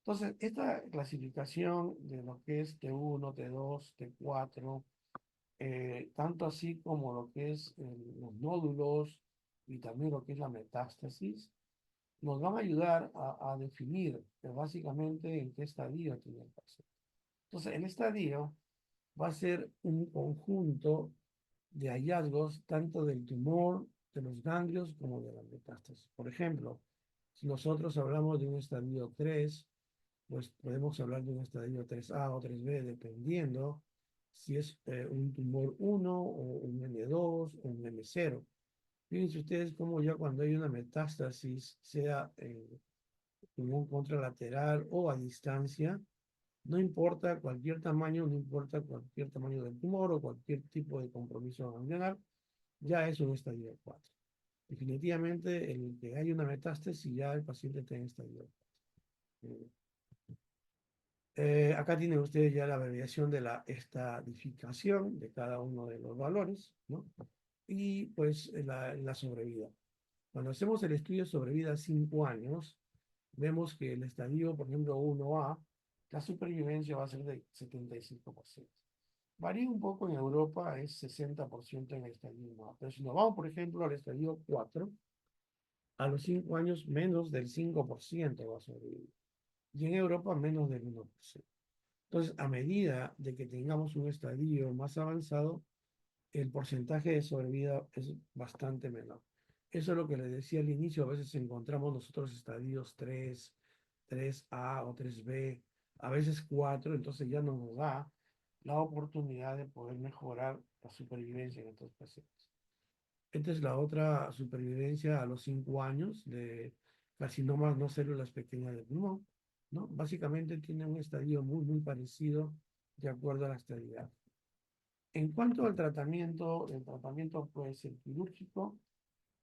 Entonces, esta clasificación de lo que es T1, T2, T4, tanto así como lo que es los nódulos y también lo que es la metástasis, nos van a ayudar a definir básicamente en qué estadio tiene el paciente. Entonces, el estadio va a ser un conjunto de hallazgos tanto del tumor, de los ganglios, como de la metástasis. Por ejemplo, si nosotros hablamos de un estadio 3, pues podemos hablar de un estadio 3A o 3B, dependiendo si es un tumor 1 o un N2 o un N0. Fíjense ustedes cómo ya cuando hay una metástasis, sea en un contralateral o a distancia, no importa cualquier tamaño, no importa cualquier tamaño del tumor o cualquier tipo de compromiso ganglionar, ya es un estadio 4. Definitivamente, el que hay una metástasis, ya el paciente está en estadio 4. Acá tienen ustedes ya la abreviación de la estadificación de cada uno de los valores, ¿no? Y pues la sobrevida. Cuando hacemos el estudio de sobrevida a 5 años, vemos que el estadio, por ejemplo, 1A, la supervivencia va a ser de 75%. Varía un poco en Europa, es 60% en el estadio 1A. Pero si nos vamos, por ejemplo, al estadio 4, a los 5 años menos del 5% va a sobrevivir. Y en Europa menos del 1%. Entonces, a medida de que tengamos un estadio más avanzado, el porcentaje de sobrevida es bastante menor. Eso es lo que les decía al inicio, a veces encontramos nosotros estadios 3, 3A o 3B, a veces 4, entonces ya no nos da la oportunidad de poder mejorar la supervivencia en estos pacientes. Esta es la otra supervivencia a los 5 años de carcinomas no células pequeñas del pulmón, ¿no? Básicamente tiene un estadio muy parecido de acuerdo a la estadidad. En cuanto al tratamiento, el tratamiento puede ser quirúrgico,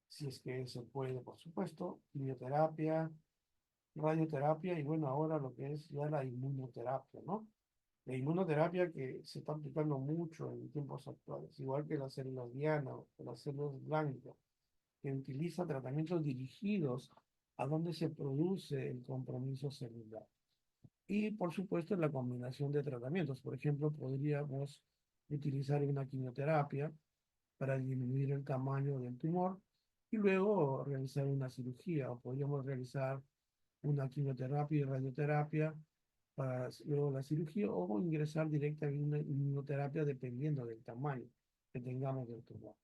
si es que se puede, por supuesto, quimioterapia, radioterapia y bueno, ahora lo que es ya la inmunoterapia, ¿no? La inmunoterapia que se está aplicando mucho en tiempos actuales, igual que las células diana o las células blanco, que utiliza tratamientos dirigidos a donde se produce el compromiso celular. Y por supuesto la combinación de tratamientos. Por ejemplo, podríamos utilizar una quimioterapia para disminuir el tamaño del tumor y luego realizar una cirugía o podríamos realizar una quimioterapia y radioterapia para luego la cirugía o ingresar directamente a una inmunoterapia dependiendo del tamaño que tengamos del tumor.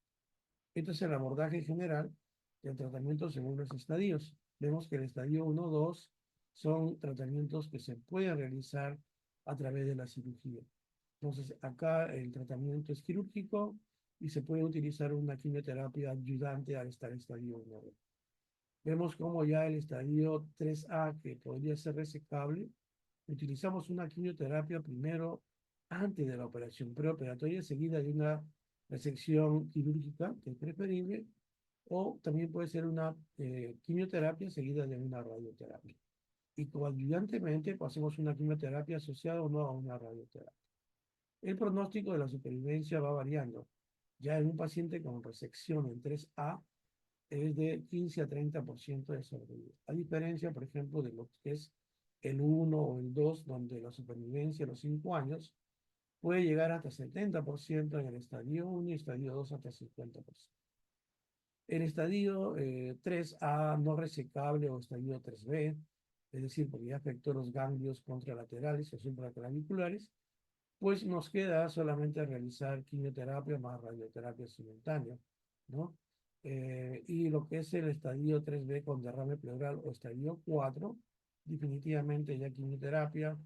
Este es el abordaje general del tratamiento según los estadios. Vemos que el estadio 1 o 2 son tratamientos que se pueden realizar a través de la cirugía. Entonces, acá el tratamiento es quirúrgico y se puede utilizar una quimioterapia ayudante al estar en estadio 1. Vemos como ya el estadio 3A, que podría ser resecable, utilizamos una quimioterapia primero antes de la operación preoperatoria, seguida de una resección quirúrgica, que es preferible, o también puede ser una quimioterapia seguida de una radioterapia. Y coadyuvantemente hacemos una quimioterapia asociada o no a una radioterapia. El pronóstico de la supervivencia va variando. Ya en un paciente con resección en 3A es de 15 a 30% de sobrevida. A diferencia, por ejemplo, de lo que es el 1 o el 2, donde la supervivencia a los 5 años puede llegar hasta 70% en el estadio 1 y estadio 2 hasta 50%. El estadio 3A no resecable o estadio 3B, es decir, porque ya afectó los ganglios contralaterales o supraclaviculares, pues nos queda solamente realizar quimioterapia más radioterapia simultánea, ¿no? Y lo que es el estadio 3B con derrame pleural o estadio 4, definitivamente ya quimioterapia,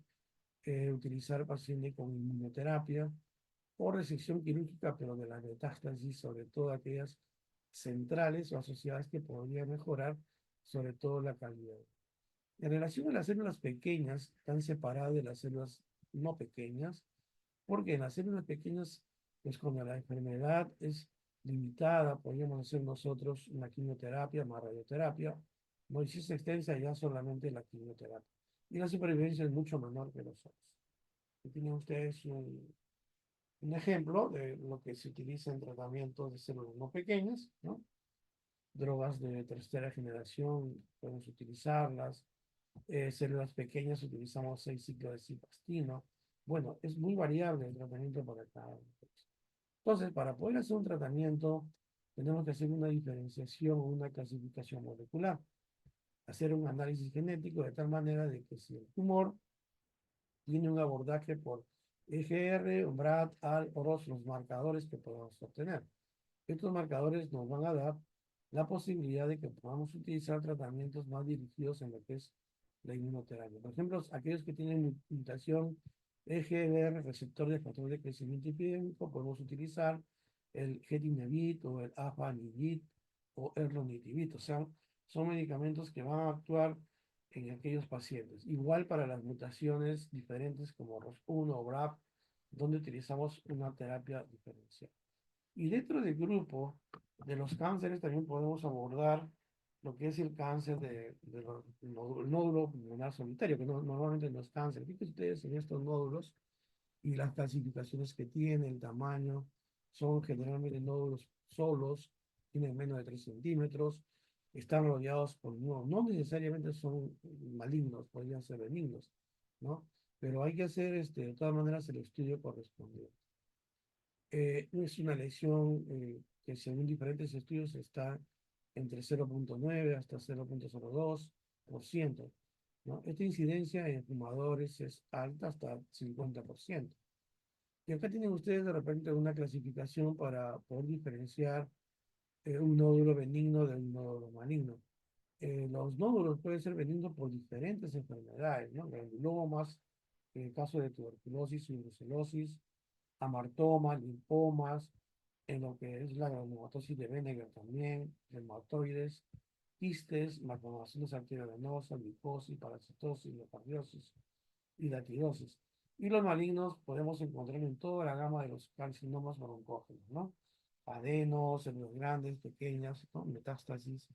utilizar paciente con inmunoterapia o resección quirúrgica, pero de la metástasis, sobre todo aquellas centrales o asociadas que podrían mejorar, sobre todo la calidad. En relación a las células pequeñas, están separadas de las células no pequeñas, porque en las células pequeñas, pues cuando la enfermedad es limitada, podríamos hacer nosotros una quimioterapia más radioterapia, no, y si es extensa ya solamente la quimioterapia. Y la supervivencia es mucho menor que los otros. Aquí tienen ustedes un ejemplo de lo que se utiliza en tratamientos de células no pequeñas, ¿no? Drogas de tercera generación, podemos utilizarlas. Células pequeñas utilizamos 6 ciclos de cipastino. Bueno, es muy variable el tratamiento para cada uno. Entonces, para poder hacer un tratamiento, tenemos que hacer una diferenciación o una clasificación molecular. Hacer un análisis genético de tal manera de que si el tumor tiene un abordaje por EGR, BRAD, AL o ROS, los marcadores que podemos obtener. Estos marcadores nos van a dar la posibilidad de que podamos utilizar tratamientos más dirigidos en lo que es la inmunoterapia. Por ejemplo, aquellos que tienen mutación EGBR, receptor de factor de crecimiento epidémico, podemos utilizar el getinevit o el afanivit o el ronitibit. O sea, son medicamentos que van a actuar en aquellos pacientes. Igual para las mutaciones diferentes como ROS1 o BRAF, donde utilizamos una terapia diferencial. Y dentro del grupo de los cánceres también podemos abordar lo que es el cáncer el nódulo pulmonar solitario, que normalmente no es cáncer. Fíjense ustedes en estos nódulos y las clasificaciones que tiene, el tamaño, son generalmente nódulos solos, tienen menos de 3 centímetros, están rodeados por no necesariamente son malignos, podrían ser benignos, ¿no? Pero hay que hacer, de todas maneras, el estudio correspondiente. Es una lesión que según diferentes estudios está entre 0,9 hasta 0,02%, ¿no? Esta incidencia en fumadores es alta hasta 50%. Y acá tienen ustedes de repente una clasificación para poder diferenciar un nódulo benigno de un nódulo maligno. Los nódulos pueden ser benignos por diferentes enfermedades, ¿no? Granulomas, en el caso de tuberculosis y brucelosis, amartomas, linfomas, en lo que es la granulomatosis de Benneger también, reumatoides, quistes, malformaciones arteriovenosas, liposis, parasitosis, micardiosis y la tirosis. Y los malignos podemos encontrar en toda la gama de los carcinomas broncógenos, ¿no? Adenos, células grandes, pequeñas, ¿no? Metástasis.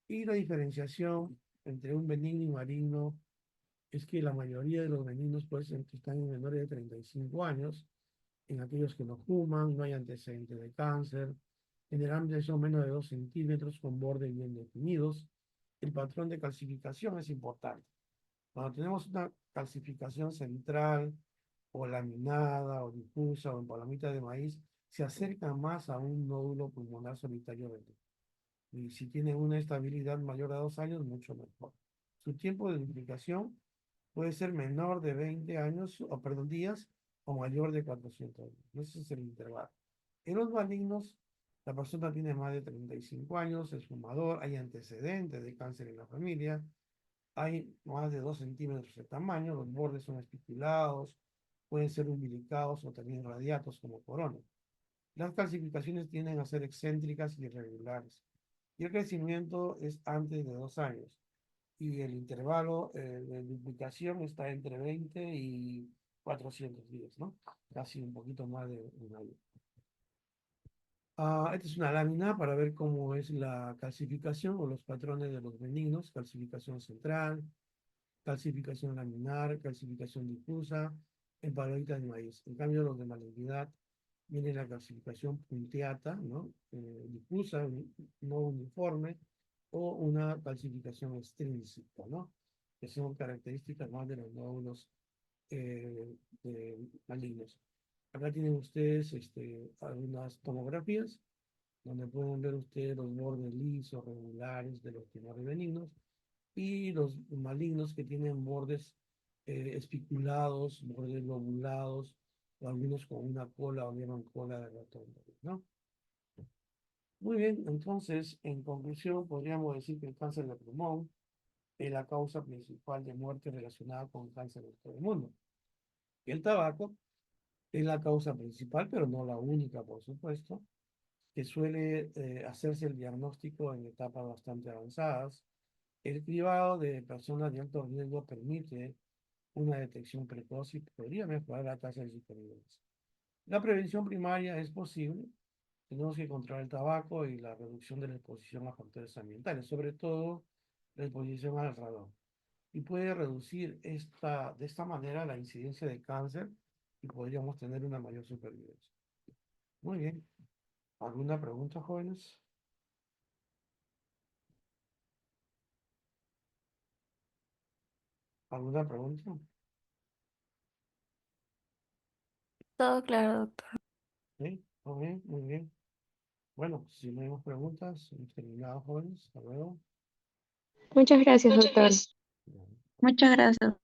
Y la diferenciación entre un benigno y maligno es que la mayoría de los benignos pues, están en menores de 35 años, en aquellos que no fuman, no hay antecedentes de cáncer, generalmente son menos de 2 centímetros con bordes bien definidos. El patrón de calcificación es importante. Cuando tenemos una calcificación central o laminada o difusa o en palomita de maíz, se acerca más a un nódulo pulmonar solitario benigno. Y si tienen una estabilidad mayor a 2 años, mucho mejor. Su tiempo de duplicación puede ser menor de 20 años, o perdón, días, o mayor de 400 días. Ese es el intervalo. En los malignos, la persona tiene más de 35 años, es fumador, hay antecedentes de cáncer en la familia, hay más de 2 centímetros de tamaño, los bordes son espiculados, pueden ser umbilicados o también radiatos como corona. Las calcificaciones tienden a ser excéntricas y irregulares. Y el crecimiento es antes de 2 años. Y el intervalo de duplicación está entre 20 y 400 días, ¿no? Casi un poquito más de un año. Esta es una lámina para ver cómo es la calcificación o los patrones de los benignos. Calcificación central, calcificación laminar, calcificación difusa, en palomita de maíz. En cambio, los de malignidad viene la calcificación punteata, ¿no? Difusa, no uniforme, o una calcificación extrínseca, ¿no? Que son características más de los nódulos malignos. Acá tienen ustedes algunas tomografías donde pueden ver ustedes los bordes lisos, regulares de los tumores benignos y los malignos que tienen bordes espiculados, bordes lobulados, o algunos con una cola o llaman cola de ratón, ¿no? Muy bien, entonces, en conclusión, podríamos decir que el cáncer de pulmón es la causa principal de muerte relacionada con cáncer en todo el mundo. Y el tabaco es la causa principal, pero no la única, por supuesto, que suele hacerse el diagnóstico en etapas bastante avanzadas. El cribado de personas de alto riesgo permite una detección precoz y podría mejorar la tasa de supervivencia. La prevención primaria es posible. Tenemos que controlar el tabaco y la reducción de la exposición a factores ambientales, sobre todo la exposición al radón. Y puede reducir de esta manera la incidencia de cáncer y podríamos tener una mayor supervivencia. Muy bien. ¿Alguna pregunta, jóvenes? ¿Alguna pregunta? Todo claro, doctor. ¿Sí? Muy bien, muy bien. Bueno, si no hay más preguntas, hemos terminado, jóvenes. Hasta luego. Muchas gracias, doctor. Muchas gracias.